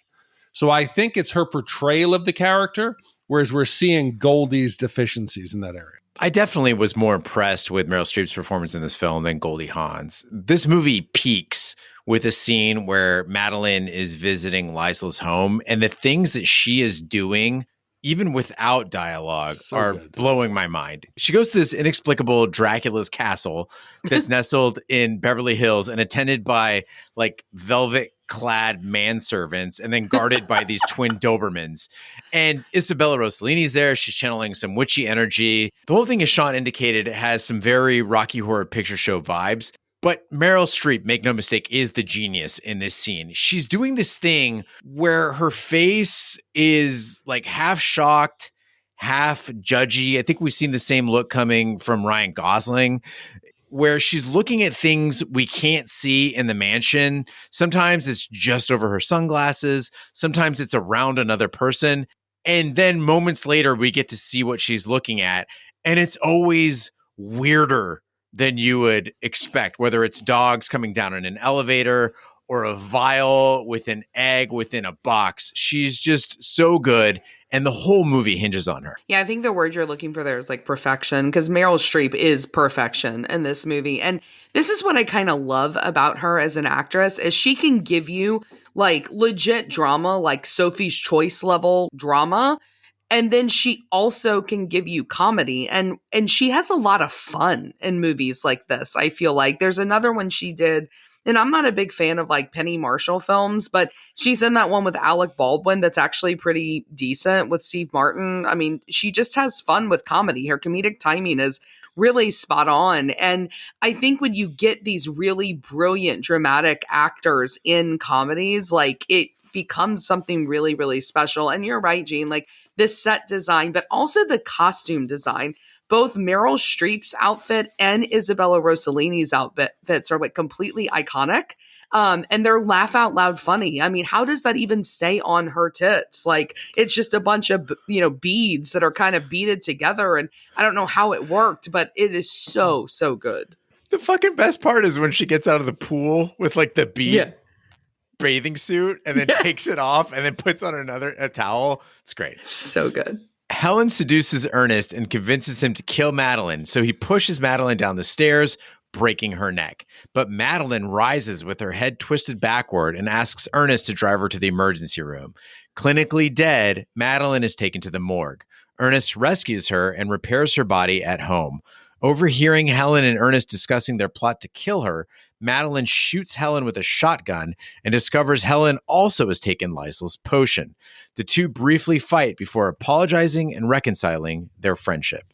So I think it's her portrayal of the character, whereas we're seeing Goldie's deficiencies in that area. I definitely was more impressed with Meryl Streep's performance in this film than Goldie Hawn's. This movie peaks with a scene where Madeline is visiting Lysla's home, and the things that she is doing, even without dialogue, are blowing my mind. She goes to this inexplicable Dracula's castle that's nestled in Beverly Hills and attended by like velvet-clad manservants and then guarded by these twin Dobermans. And Isabella Rossellini's there. She's channeling some witchy energy. The whole thing, as Shawn indicated, has some very Rocky Horror Picture Show vibes. But Meryl Streep, make no mistake, is the genius in this scene. She's doing this thing where her face is like half shocked, half judgy. I think we've seen the same look coming from Ryan Gosling, where she's looking at things we can't see in the mansion. Sometimes it's just over her sunglasses. Sometimes it's around another person. And then moments later, we get to see what she's looking at. And it's always weirder than you would expect, whether it's dogs coming down in an elevator or a vial with an egg within a box. She's just so good. And the whole movie hinges on her. Yeah, I think the word you're looking for there is like perfection, because Meryl Streep is perfection in this movie. And this is what I kind of love about her as an actress, is she can give you like legit drama, like Sophie's Choice level drama. And then she also can give you comedy, and she has a lot of fun in movies like this. I feel like there's another one she did, and I'm not a big fan of like Penny Marshall films, but she's in that one with Alec Baldwin that's actually pretty decent with Steve Martin. I mean, she just has fun with comedy. Her comedic timing is really spot on. And I think when you get these really brilliant dramatic actors in comedies, like it becomes something really, really special. And you're right, Gene, like this set design, but also the costume design both Meryl Streep's outfit and Isabella Rossellini's outfits are like completely iconic. And they're laugh out loud funny. I mean, how does that even stay on her tits? Like, it's just a bunch of, beads that are kind of beaded together. And I don't know how it worked, but it is so, so good. The fucking best part is when she gets out of the pool with like the bead bathing suit and then takes it off and then puts on a towel. It's great. So good. Helen seduces Ernest and convinces him to kill Madeline. So he pushes Madeline down the stairs, breaking her neck. But Madeline rises with her head twisted backward and asks Ernest to drive her to the emergency room. Clinically dead, Madeline is taken to the morgue. Ernest rescues her and repairs her body at home. Overhearing Helen and Ernest discussing their plot to kill her, Madeline shoots Helen with a shotgun and discovers Helen also has taken Lysol's potion. The two briefly fight before apologizing and reconciling their friendship.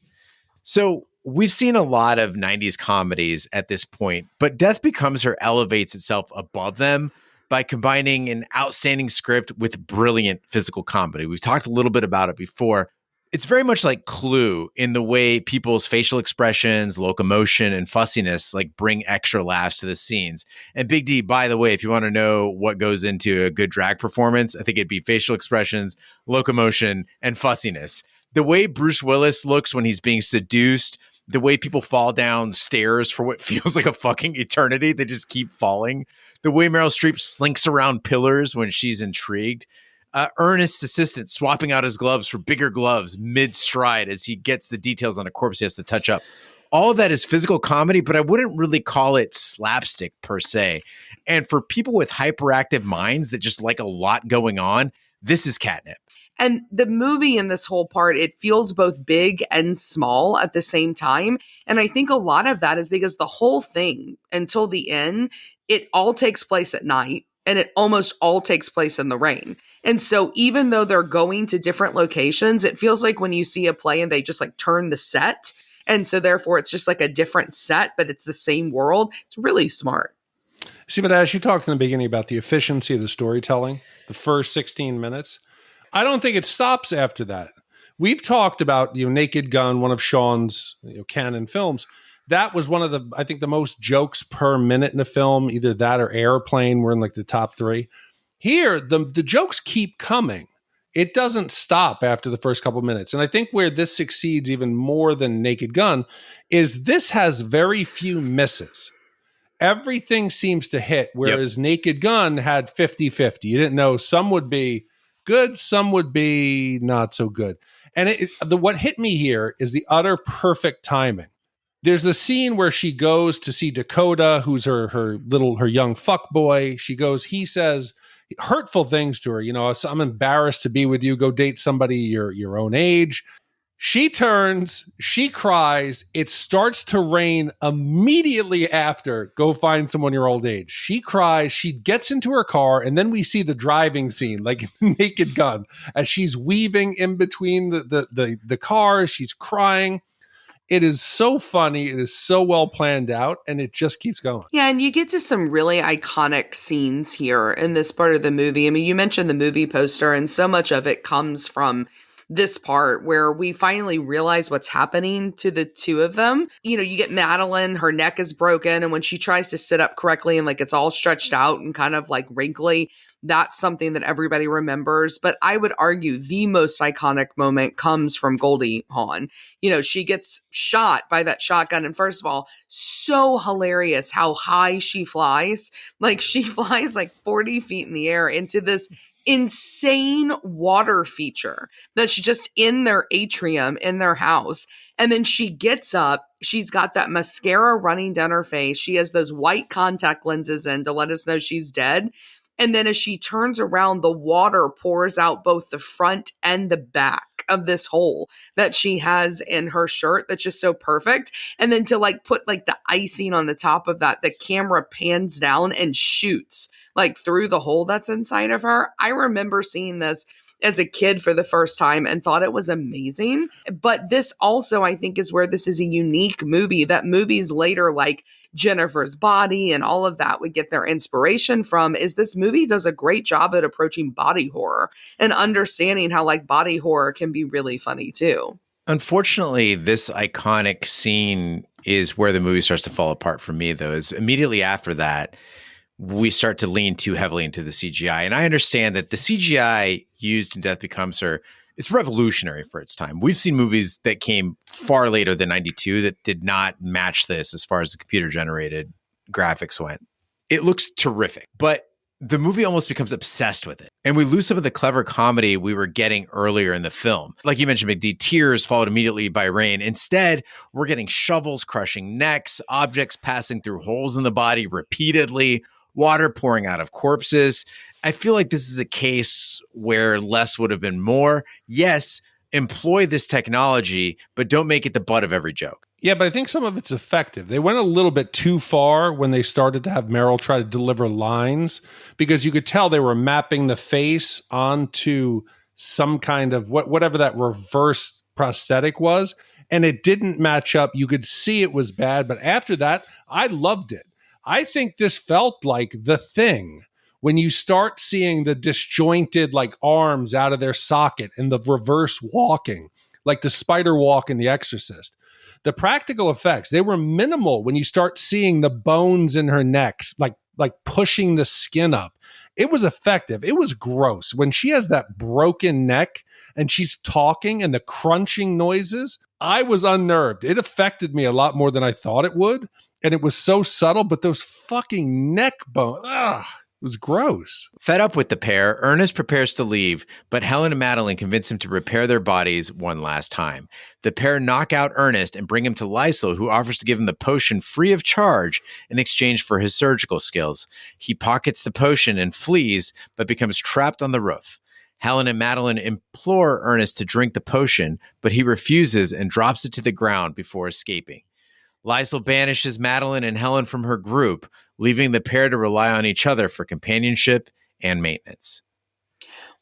So we've seen a lot of 90s comedies at this point, but Death Becomes Her elevates itself above them by combining an outstanding script with brilliant physical comedy. We've talked a little bit about it before. It's very much like Clue in the way people's facial expressions, locomotion, and fussiness like bring extra laughs to the scenes. And Big D, by the way, if you want to know what goes into a good drag performance, I think it'd be facial expressions, locomotion, and fussiness. The way Bruce Willis looks when he's being seduced, the way people fall down stairs for what feels like a fucking eternity, they just keep falling. The way Meryl Streep slinks around pillars when she's intrigued. Ernest's assistant swapping out his gloves for bigger gloves mid-stride as he gets the details on a corpse he has to touch up. All of that is physical comedy, but I wouldn't really call it slapstick per se. And for people with hyperactive minds that just like a lot going on, this is catnip. And the movie in this whole part, it feels both big and small at the same time. And I think a lot of that is because the whole thing until the end, it all takes place at night. And it almost all takes place in the rain. And so even though they're going to different locations, it feels like when you see a play and they just like turn the set. And so therefore it's just like a different set, but it's the same world. It's really smart. See, but as you talked in the beginning about the efficiency of the storytelling, the first 16 minutes, I don't think it stops after that. We've talked about, Naked Gun, one of Shawn's Canon films. That was one of the, I think, the most jokes per minute in a film. Either that or Airplane were in like the top 3. Here, the jokes keep coming. It doesn't stop after the first couple minutes. And I think where this succeeds even more than Naked Gun is this has very few misses. Everything seems to hit, whereas Naked Gun had 50-50. You didn't know, some would be good, some would be not so good. And what hit me here is the utter perfect timing. There's the scene where she goes to see Dakota, who's her young fuckboy. He says hurtful things to her. I'm embarrassed to be with you. Go date somebody your own age. She turns, she cries. It starts to rain immediately after. Go find someone your old age. She cries. She gets into her car, and then we see the driving scene, like Naked Gun, as she's weaving in between the cars. She's crying. It is so funny. It is so well planned out, and it just keeps going. Yeah, and you get to some really iconic scenes here in this part of the movie. I mean, you mentioned the movie poster, and so much of it comes from this part where we finally realize what's happening to the two of them. You get Madeline, her neck is broken, and when she tries to sit up correctly and like it's all stretched out and kind of like wrinkly, that's something that everybody remembers. But I would argue the most iconic moment comes from Goldie Hawn. She gets shot by that shotgun. And first of all, so hilarious how high she flies. Like she flies like 40 feet in the air into this insane water feature that's just in their atrium in their house. And then she gets up. She's got that mascara running down her face. She has those white contact lenses in to let us know she's dead. And then as she turns around, the water pours out both the front and the back of this hole that she has in her shirt. That's just so perfect. And then to like put like the icing on the top of that, the camera pans down and shoots like through the hole that's inside of her. I remember seeing this as a kid for the first time and thought it was amazing. But this also, I think, is where this is a unique movie that movies later like Jennifer's Body and all of that would get their inspiration from. Is this movie does a great job at approaching body horror and understanding how like body horror can be really funny too. Unfortunately, this iconic scene is where the movie starts to fall apart for me, though, is immediately after that, we start to lean too heavily into the CGI. And I understand that the CGI used in Death Becomes Her, it's revolutionary for its time. We've seen movies that came far later than 92 that did not match this as far as the computer-generated graphics went. It looks terrific, but the movie almost becomes obsessed with it. And we lose some of the clever comedy we were getting earlier in the film. Like you mentioned, Big D, tears followed immediately by rain. Instead, we're getting shovels crushing necks, objects passing through holes in the body repeatedly, water pouring out of corpses. I feel like this is a case where less would have been more. Yes, employ this technology, but don't make it the butt of every joke. Yeah, but I think some of it's effective. They went a little bit too far when they started to have Meryl try to deliver lines, because you could tell they were mapping the face onto some kind of whatever that reverse prosthetic was, and it didn't match up. You could see it was bad, but after that, I loved it. I think this felt like The Thing. When you start seeing the disjointed like arms out of their socket and the reverse walking, like the spider walk in The Exorcist. The practical effects, they were minimal when you start seeing the bones in her neck, like pushing the skin up. It was effective. It was gross. When she has that broken neck and she's talking and the crunching noises, I was unnerved. It affected me a lot more than I thought it would. And it was so subtle, but those fucking neck bones, it was gross. Fed up with the pair, Ernest prepares to leave, but Helen and Madeline convince him to repair their bodies one last time. The pair knock out Ernest and bring him to Lysel, who offers to give him the potion free of charge in exchange for his surgical skills. He pockets the potion and flees, but becomes trapped on the roof. Helen and Madeline implore Ernest to drink the potion, but he refuses and drops it to the ground before escaping. Lysel banishes Madeline and Helen from her group, leaving the pair to rely on each other for companionship and maintenance.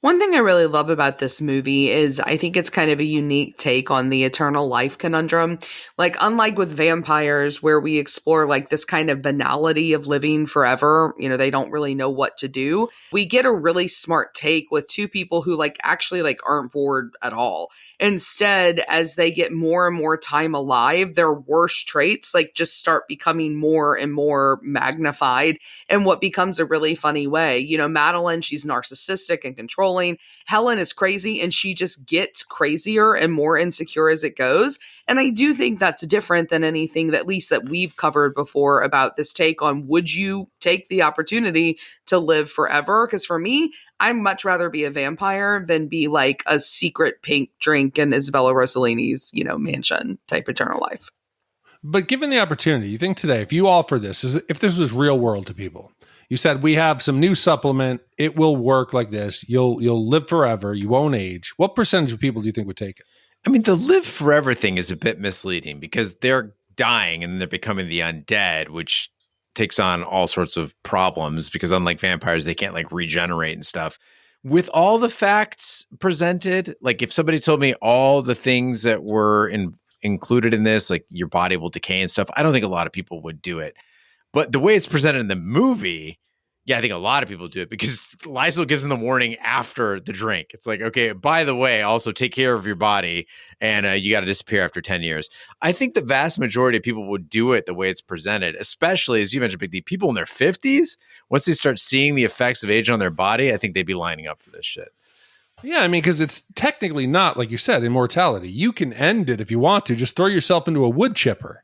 One thing I really love about this movie is I think it's kind of a unique take on the eternal life conundrum. Like, unlike with vampires, where we explore like this kind of banality of living forever, you know, they don't really know what to do. We get a really smart take with two people who like actually like aren't bored at all. Instead, as they get more and more time alive, their worst traits like just start becoming more and more magnified in what becomes a really funny way. You know, Madeline, she's narcissistic and controlling. Helen is crazy and she just gets crazier and more insecure as it goes. And I do think that's different than anything that, at least that we've covered before about this take on, would you take the opportunity to live forever? Because for me, I'd much rather be a vampire than be like a secret pink drink in Isabella Rossellini's, you know, mansion type eternal life. But given the opportunity, you think today, if you offer this, if this was real world to people, you said, we have some new supplement, it will work like this, you'll live forever, you won't age. What percentage of people do you think would take it? I mean, the live forever thing is a bit misleading because they're dying and they're becoming the undead, which takes on all sorts of problems because unlike vampires, they can't like regenerate and stuff. With all the facts presented, like if somebody told me all the things that were included in this, like your body will decay and stuff, I don't think a lot of people would do it. But the way it's presented in the movie, yeah, I think a lot of people do it because Lysel gives them the warning after the drink. It's like, okay, by the way, also take care of your body and you got to disappear after 10 years. I think the vast majority of people would do it the way it's presented, especially, as you mentioned, Big D, people in their 50s, once they start seeing the effects of age on their body, I think they'd be lining up for this shit. Yeah, I mean, because it's technically not, like you said, immortality. You can end it if you want to. Just throw yourself into a wood chipper.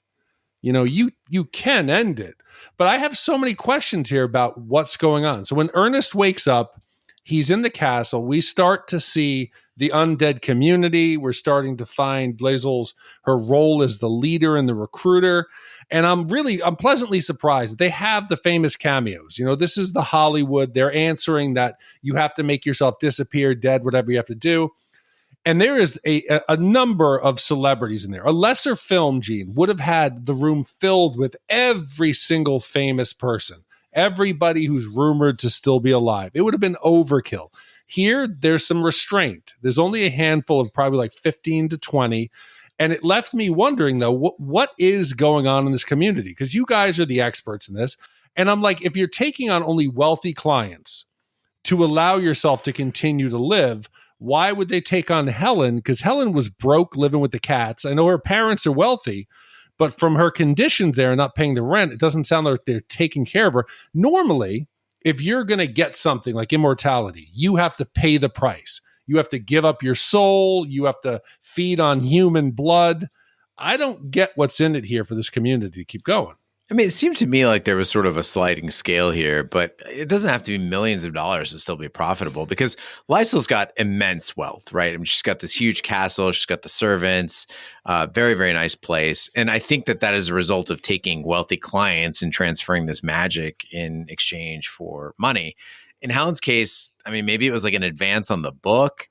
You know, you can end it. But I have so many questions here about what's going on. So when Ernest wakes up, he's in the castle. We start to see the undead community. We're starting to find Lysel's, her role as the leader and the recruiter. And I'm pleasantly surprised. They have the famous cameos. You know, this is the Hollywood. They're answering that you have to make yourself disappear, dead, whatever you have to do. And there is a number of celebrities in there. A lesser film, Gene, would have had the room filled with every single famous person, everybody who's rumored to still be alive. It would have been overkill. Here, there's some restraint. There's only a handful of probably like 15 to 20. And it left me wondering, though, what is going on in this community? Because you guys are the experts in this. And I'm like, if you're taking on only wealthy clients to allow yourself to continue to live, why would they take on Helen? Because Helen was broke living with the cats. I know her parents are wealthy, but from her conditions there, not paying the rent, it doesn't sound like they're taking care of her. Normally, if you're going to get something like immortality, you have to pay the price. You have to give up your soul. You have to feed on human blood. I don't get what's in it here for this community to keep going. I mean, it seemed to me like there was sort of a sliding scale here, but it doesn't have to be millions of dollars to still be profitable because Lysel's got immense wealth, right? I mean, she's got this huge castle. She's got the servants, very, very nice place. And I think that is a result of taking wealthy clients and transferring this magic in exchange for money. In Helen's case, I mean, maybe it was like an advance on the book.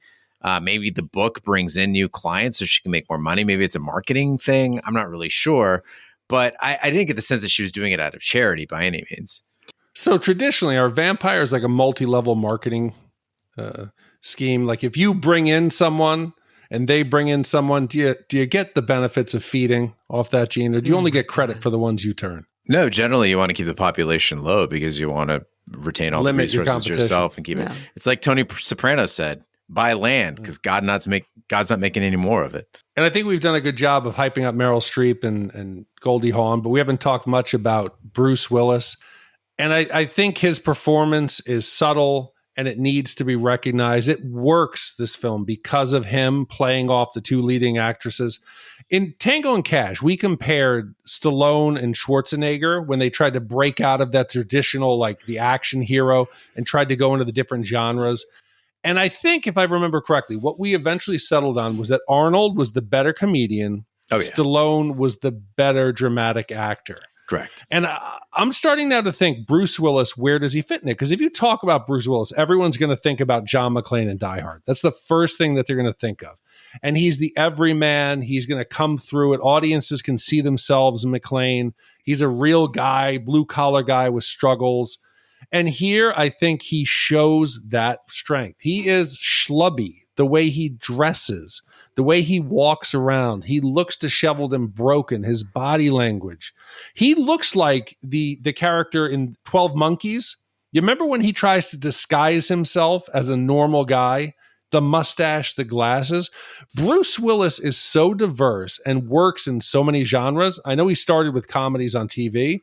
Maybe the book brings in new clients so she can make more money. Maybe it's a marketing thing. I'm not really sure. But I didn't get the sense that she was doing it out of charity by any means. So traditionally, are vampires like a multi-level marketing scheme? Like if you bring in someone and they bring in someone, do you get the benefits of feeding off that gene, or do you only get credit for the ones you turn? No, generally you want to keep the population low because you want to retain all the resources yourself and keep it. It's like Tony Soprano said, buy land because God's not making any more of it. And I think we've done a good job of hyping up Meryl Streep and Goldie Hawn, but we haven't talked much about Bruce Willis. And I think his performance is subtle and it needs to be recognized. It works, this film, because of him playing off the two leading actresses. In Tango and Cash, we compared Stallone and Schwarzenegger when they tried to break out of that traditional, like the action hero and tried to go into the different genres. And I think, if I remember correctly, what we eventually settled on was that Arnold was the better comedian. Oh, yeah. Stallone was the better dramatic actor. Correct. And I'm starting now to think, Bruce Willis, where does he fit in it? Because if you talk about Bruce Willis, everyone's going to think about John McClane and Die Hard. That's the first thing that they're going to think of. And he's the everyman. He's going to come through it. Audiences can see themselves in McClane. He's a real guy, blue-collar guy with struggles. And here, I think he shows that strength. He is schlubby, the way he dresses, the way he walks around. He looks disheveled and broken, his body language. He looks like the character in 12 Monkeys. You remember when he tries to disguise himself as a normal guy? The mustache, the glasses. Bruce Willis is so diverse and works in so many genres. I know he started with comedies on TV.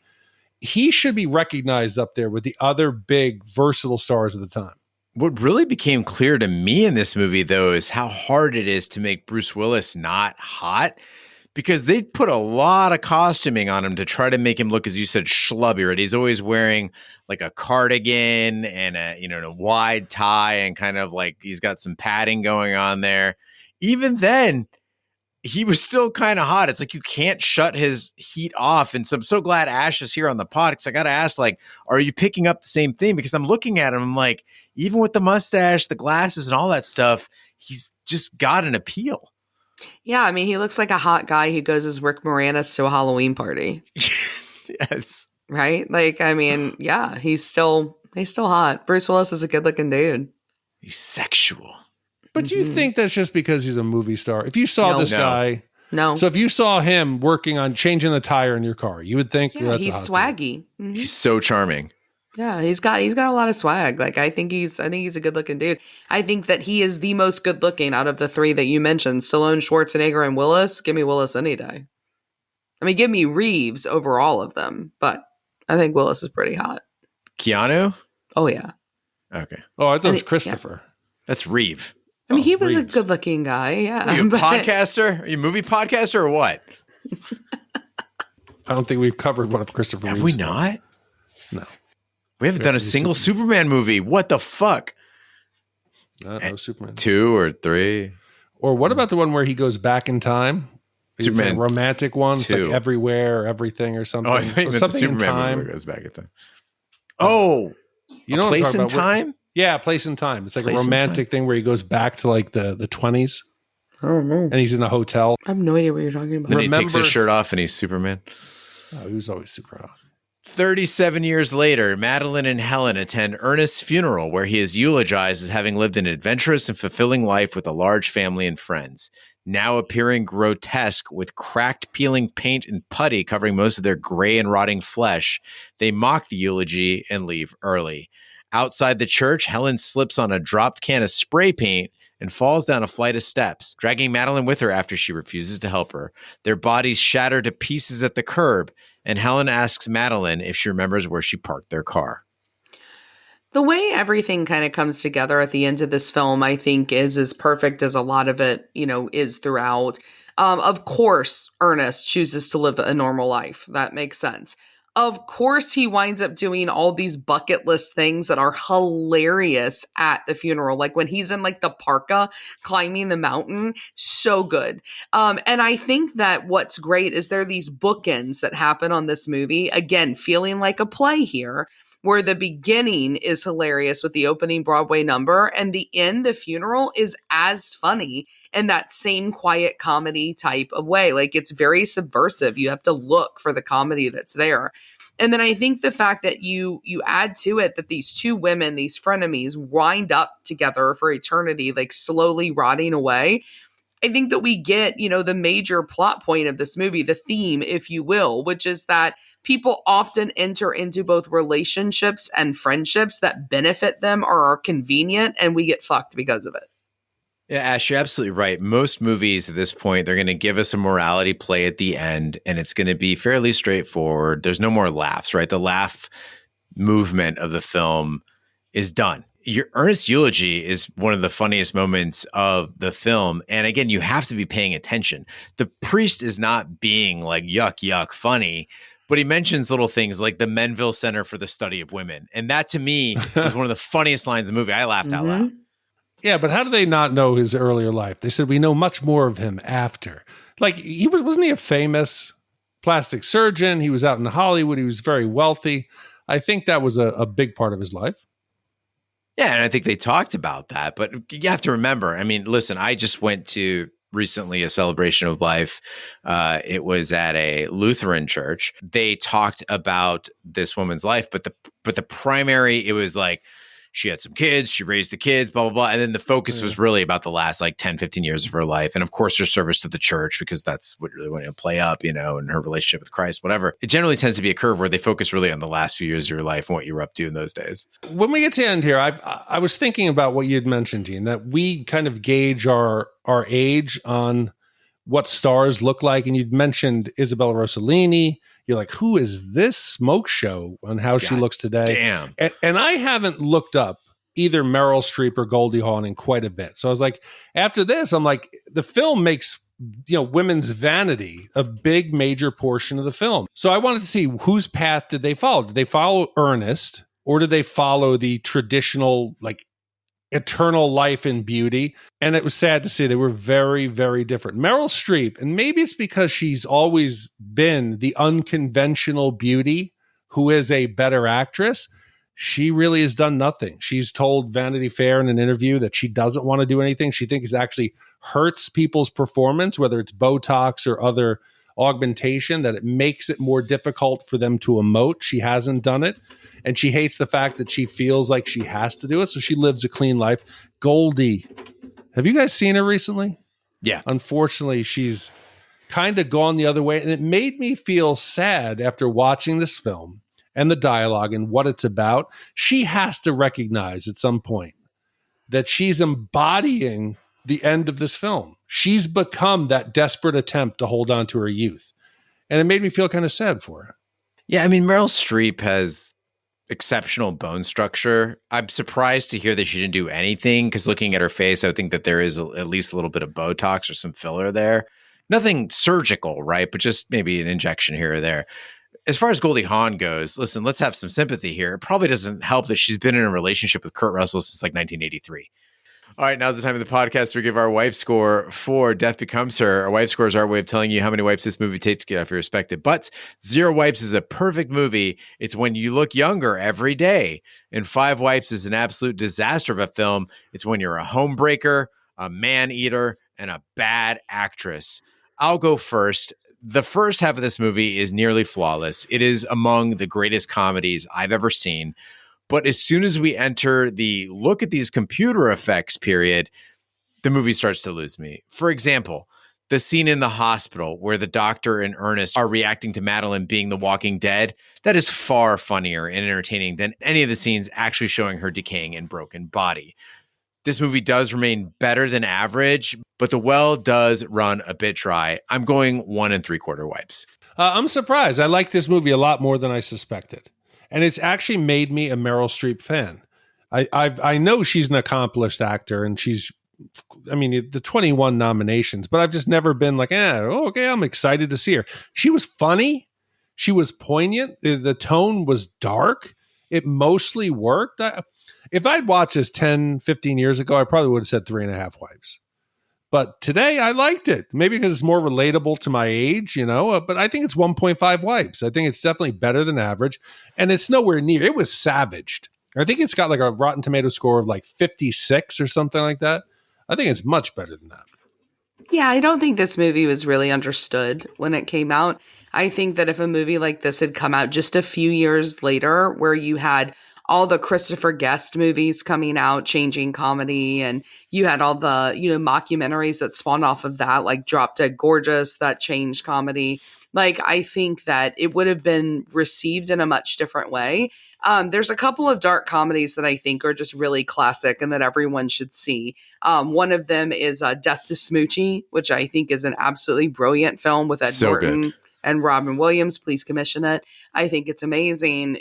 He should be recognized up there with the other big versatile stars of the time. What really became clear to me in this movie, though, is how hard it is to make Bruce Willis not hot, because they put a lot of costuming on him to try to make him look, as you said, schlubby. Right? He's always wearing like a cardigan and a wide tie and kind of like he's got some padding going on there. Even then, he was still kind of hot. It's like you can't shut his heat off. And so I'm so glad Ash is here on the pod because I got to ask, like, are you picking up the same thing? Because I'm looking at him, I'm like, even with the mustache, the glasses, and all that stuff, he's just got an appeal. Yeah, I mean, he looks like a hot guy who goes as Rick Moranis to a Halloween party. Yes. Right? Like, I mean, yeah, he's still hot. Bruce Willis is a good-looking dude. He's sexual. But you think that's just because he's a movie star? If you saw this guy, no. So if you saw him working on changing the tire in your car, you would think, yeah, he's swaggy. Mm-hmm. He's so charming. Yeah, he's got a lot of swag. Like I think he's a good looking dude. I think that he is the most good looking out of the three that you mentioned: Stallone, Schwarzenegger, and Willis. Give me Willis any day. I mean, give me Reeves over all of them, but I think Willis is pretty hot. Keanu? Oh yeah. Okay. Oh, I thought it was Christopher. Yeah. That's Reeve. I mean, he was Reeves. A good-looking guy, yeah. Are you a podcaster? Are you a movie podcaster or what? I don't think we've covered one of Christopher Reeves. Have we not? No. We haven't done a single Superman movie. What the fuck? No Superman. 2 or 3. Or what about the one where he goes back in time? Superman. A romantic one. It's 2. like Everywhere or Everything or something. Oh, I think something the Superman in time. movie goes back in time. Oh, you know Place what I'm in talking about? Time? Yeah, Place in Time. It's like Place a romantic thing where he goes back to like the 20s. I don't know. And he's in a hotel. I have no idea what you're talking about. Then he takes his shirt off and he's Superman. Oh, he was always super hot. 37 years later, Madeline and Helen attend Ernest's funeral, where he is eulogized as having lived an adventurous and fulfilling life with a large family and friends. Now appearing grotesque with cracked peeling paint and putty covering most of their gray and rotting flesh, they mock the eulogy and leave early. Outside the church, Helen slips on a dropped can of spray paint and falls down a flight of steps, dragging Madeline with her after she refuses to help her. Their bodies shatter to pieces at the curb, and Helen asks Madeline if she remembers where she parked their car. The way everything kind of comes together at the end of this film, I think, is as perfect as a lot of it, is throughout. Of course, Ernest chooses to live a normal life. That makes sense. Of course, he winds up doing all these bucket list things that are hilarious at the funeral. Like when he's in like the parka climbing the mountain. So good. And I think that what's great is there are these bookends that happen on this movie. Again, feeling like a play here, where the beginning is hilarious with the opening Broadway number and the end, the funeral, is as funny in that same quiet comedy type of way. Like it's very subversive. You have to look for the comedy that's there. And then I think the fact that you add to it that these two women, these frenemies, wind up together for eternity, like slowly rotting away. I think that we get, the major plot point of this movie, the theme, if you will, which is that people often enter into both relationships and friendships that benefit them or are convenient, and we get fucked because of it. Yeah, Ash, you're absolutely right. Most movies at this point, they're going to give us a morality play at the end, and it's going to be fairly straightforward. There's no more laughs, right? The laugh movement of the film is done. Your Ernest eulogy is one of the funniest moments of the film. And again, you have to be paying attention. The priest is not being like yuck, yuck funny, but he mentions little things like the Menville Center for the Study of Women. And that to me is one of the funniest lines in the movie. I laughed out loud. Yeah, but how do they not know his earlier life? They said we know much more of him after. Like wasn't he a famous plastic surgeon? He was out in Hollywood. He was very wealthy. I think that was a big part of his life. Yeah, and I think they talked about that. But you have to remember, I mean, listen, I just went to recently a celebration of life. It was at a Lutheran church. They talked about this woman's life, but the primary, it was like, she had some kids, she raised the kids, blah, blah, blah. And then the focus was really about the last like 10, 15 years of her life. And of course, her service to the church, because that's what really wanted to play up, and her relationship with Christ, whatever. It generally tends to be a curve where they focus really on the last few years of your life and what you were up to in those days. When we get to the end here, I was thinking about what you had mentioned, Gene, that we kind of gauge our age on what stars look like. And you'd mentioned Isabella Rossellini. You're like, who is this smoke show on how she looks today? Damn. And I haven't looked up either Meryl Streep or Goldie Hawn in quite a bit. So I was like, after this, I'm like, the film makes, women's vanity a big major portion of the film. So I wanted to see whose path did they follow? Did they follow Ernest, or did they follow the traditional, like, eternal life and beauty? And it was sad to see they were very, very different. Meryl Streep, and maybe it's because she's always been the unconventional beauty who is a better actress, she really has done nothing. She's told Vanity Fair in an interview that she doesn't want to do anything. She thinks it actually hurts people's performance, whether it's Botox or other augmentation, that it makes it more difficult for them to emote. She hasn't done it. And she hates the fact that she feels like she has to do it. So she lives a clean life. Goldie, have you guys seen her recently? Yeah. Unfortunately, she's kind of gone the other way. And it made me feel sad after watching this film and the dialogue and what it's about. She has to recognize at some point that she's embodying the end of this film. She's become that desperate attempt to hold on to her youth. And it made me feel kind of sad for her. Yeah, I mean, Meryl Streep has exceptional bone structure. I'm surprised to hear that she didn't do anything, because looking at her face, I would think that there is at least a little bit of Botox or some filler there. Nothing surgical, right? But just maybe an injection here or there. As far as Goldie Hawn goes, listen, let's have some sympathy here. It probably doesn't help that she's been in a relationship with Kurt Russell since like 1983. All right, now's the time of the podcast where we give our wipe score for Death Becomes Her. Our wipe score is our way of telling you how many wipes this movie takes to get off your respective butts. 0 wipes is a perfect movie. It's when you look younger every day. And 5 wipes is an absolute disaster of a film. It's when you're a homebreaker, a man-eater, and a bad actress. I'll go first. The first half of this movie is nearly flawless. It is among the greatest comedies I've ever seen. But as soon as we enter the look at these computer effects period, the movie starts to lose me. For example, the scene in the hospital where the doctor and Ernest are reacting to Madeline being the Walking Dead, that is far funnier and entertaining than any of the scenes actually showing her decaying and broken body. This movie does remain better than average, but the well does run a bit dry. I'm going 1 3/4 wipes. I'm surprised. I like this movie a lot more than I suspected. And it's actually made me a Meryl Streep fan. I know she's an accomplished actor, and the 21 nominations, but I've just never been like, okay, I'm excited to see her. She was funny. She was poignant. The tone was dark. It mostly worked. If I'd watched this 10, 15 years ago, I probably would have said 3.5 wipes. But today I liked it. Maybe because it's more relatable to my age, but I think it's 1.5 wipes. I think it's definitely better than average. And it's nowhere near. It was savaged. I think it's got like a Rotten Tomato score of like 56 or something like that. I think it's much better than that. Yeah, I don't think this movie was really understood when it came out. I think that if a movie like this had come out just a few years later, where you had all the Christopher Guest movies coming out, changing comedy, and you had all the, mockumentaries that spawned off of that, like Drop Dead Gorgeous, that changed comedy. Like, I think that it would have been received in a much different way. There's a couple of dark comedies that I think are just really classic and that everyone should see. One of them is Death to Smoochie, which I think is an absolutely brilliant film with Ed Norton. Good. And Robin Williams. Please commission it. I think it's amazing.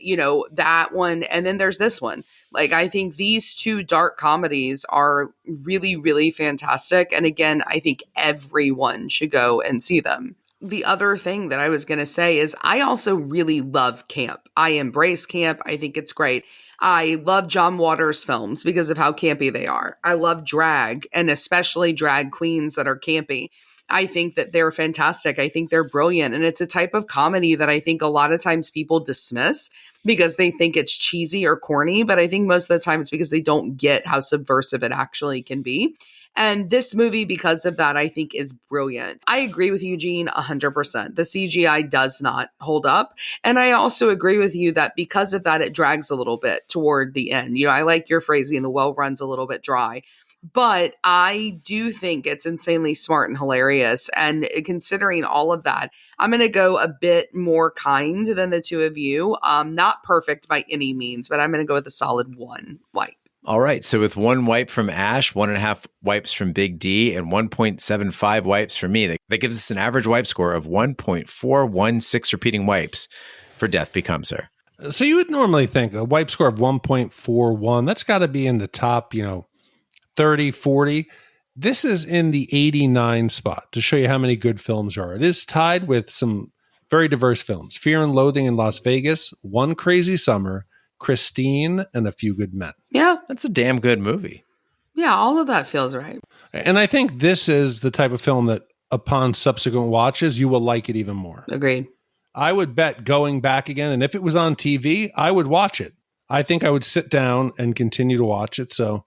That one. And then there's this one. Like, I think these two dark comedies are really, really fantastic. And again, I think everyone should go and see them. The other thing that I was going to say is I also really love camp. I embrace camp. I think it's great. I love John Waters films because of how campy they are. I love drag, and especially drag queens that are campy. I think that they're fantastic. I think they're brilliant. And it's a type of comedy that I think a lot of times people dismiss because they think it's cheesy or corny. But I think most of the time it's because they don't get how subversive it actually can be. And this movie, because of that, I think is brilliant. I agree with Eugene 100%. The CGI does not hold up. And I also agree with you that because of that, it drags a little bit toward the end. I like your phrasing, the well runs a little bit dry. But I do think it's insanely smart and hilarious. And considering all of that, I'm going to go a bit more kind than the two of you. Not perfect by any means, but I'm going to go with a solid 1 wipe. All right. So with 1 wipe from Ash, 1.5 wipes from Big D, and 1.75 wipes from me, that gives us an average wipe score of 1.416 repeating wipes for Death Becomes Her. So you would normally think a wipe score of 1.41, that's got to be in the top, 30, 40. This is in the 89 spot to show you how many good films are. It is tied with some very diverse films. Fear and Loathing in Las Vegas, One Crazy Summer, Christine, and A Few Good Men. Yeah. That's a damn good movie. Yeah, all of that feels right. And I think this is the type of film that upon subsequent watches, you will like it even more. Agreed. I would bet going back again, and if it was on TV, I would watch it. I think I would sit down and continue to watch it. So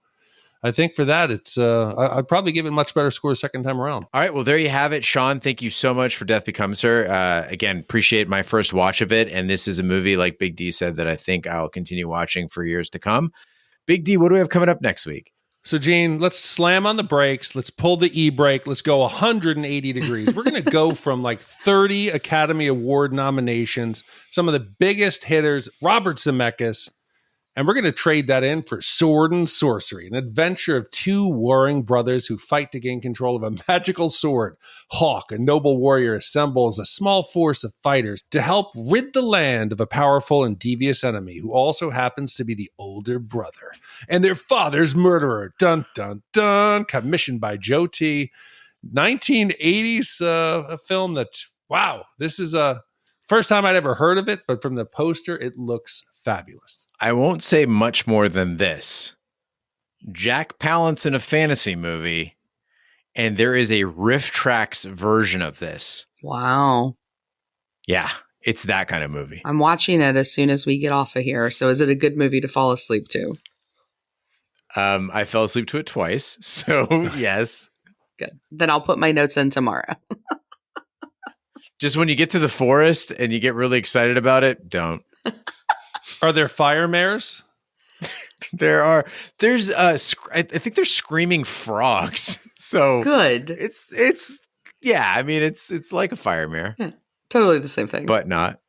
I think for that, it's I'd probably give it a much better score the second time around. All right. Well, there you have it. Shawn, thank you so much for Death Becomes Her. Again, appreciate my first watch of it. And this is a movie, like Big D said, that I think I'll continue watching for years to come. Big D, what do we have coming up next week? So, Gene, let's slam on the brakes. Let's pull the e-brake. Let's go 180 degrees. We're going to go from like 30 Academy Award nominations, some of the biggest hitters, Robert Zemeckis, and we're going to trade that in for Sword and Sorcery, an adventure of 2 warring brothers who fight to gain control of a magical sword. Hawk, a noble warrior, assembles a small force of fighters to help rid the land of a powerful and devious enemy who also happens to be the older brother and their father's murderer. Dun, dun, dun. Commissioned by Joe T. 1980s a film that, wow, this is a first time I'd ever heard of it, but from the poster, it looks fabulous. I won't say much more than this. Jack Palance in a fantasy movie, and there is a Riff Tracks version of this. Wow. Yeah, it's that kind of movie. I'm watching it as soon as we get off of here. So is it a good movie to fall asleep to? I fell asleep to it twice, so yes. Good. Then I'll put my notes in tomorrow. Just when you get to the forest and you get really excited about it, don't. Are there fire mares? There's I think there's screaming frogs. So good. It's yeah, I mean it's like a fire mare. Yeah, totally the same thing. But not.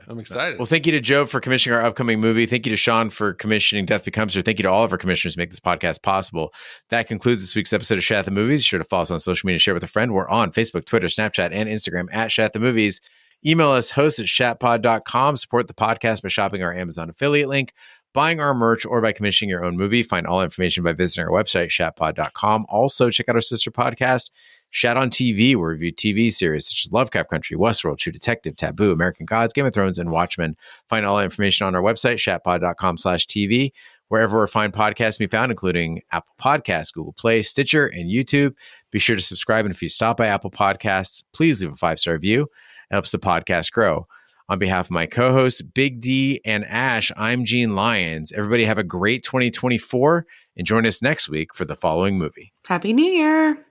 I'm excited. Well, thank you to Joe for commissioning our upcoming movie. Thank you to Shawn for commissioning Death Becomes Her. Thank you to all of our commissioners who make this podcast possible. That concludes this week's episode of Shat The Movies. Be sure to follow us on social media, share with a friend. We're on Facebook, Twitter, Snapchat, and Instagram at Shat The Movies. Email us, host at shatpod.com. Support the podcast by shopping our Amazon affiliate link, buying our merch, or by commissioning your own movie. Find all information by visiting our website, shatpod.com. Also, check out our sister podcast, Shat on TV, where we review TV series such as Lovecraft Country, Westworld, True Detective, Taboo, American Gods, Game of Thrones, and Watchmen. Find all information on our website, shatpod.com/TV, wherever fine podcasts can be found, including Apple Podcasts, Google Play, Stitcher, and YouTube. Be sure to subscribe. And if you stop by Apple Podcasts, please leave a 5-star review. It helps the podcast grow. On behalf of my co-hosts, Big D and Ash, I'm Gene Lyons. Everybody have a great 2024 and join us next week for the following movie. Happy New Year.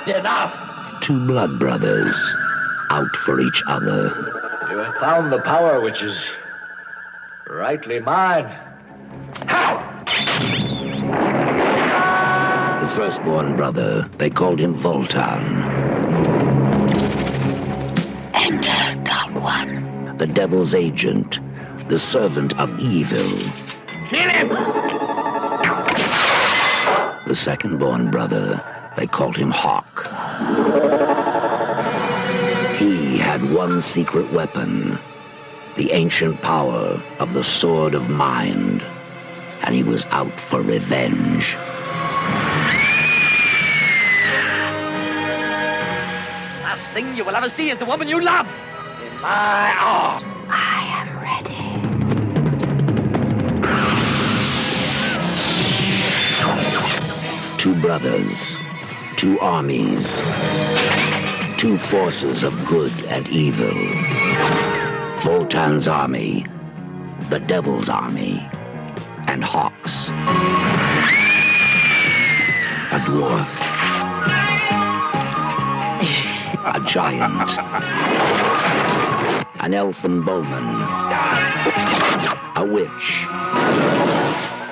Enough! Two blood brothers, out for each other. You have found the power which is rightly mine. How? The firstborn brother, they called him Voltan. Enter, Dark One. The devil's agent, the servant of evil. Kill him! The second-born brother, they called him Hawk. He had one secret weapon, the ancient power of the Sword of Mind, and he was out for revenge. Last thing you will ever see is the woman you love in my arms. I am ready. Two brothers, two armies, two forces of good and evil. Voltan's army, the devil's army, and Hawk's. A dwarf, a giant, an elfin bowman, a witch,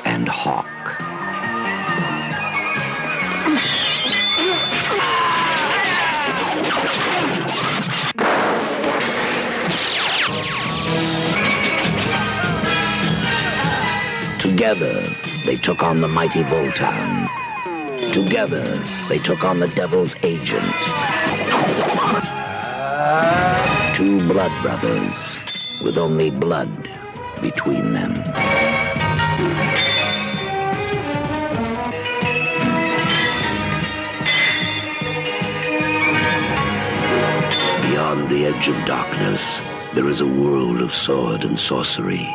and Hawk. Together, they took on the mighty Voltan. Together, they took on the devil's agent. Two blood brothers, with only blood between them. Beyond the edge of darkness, there is a world of sword and sorcery.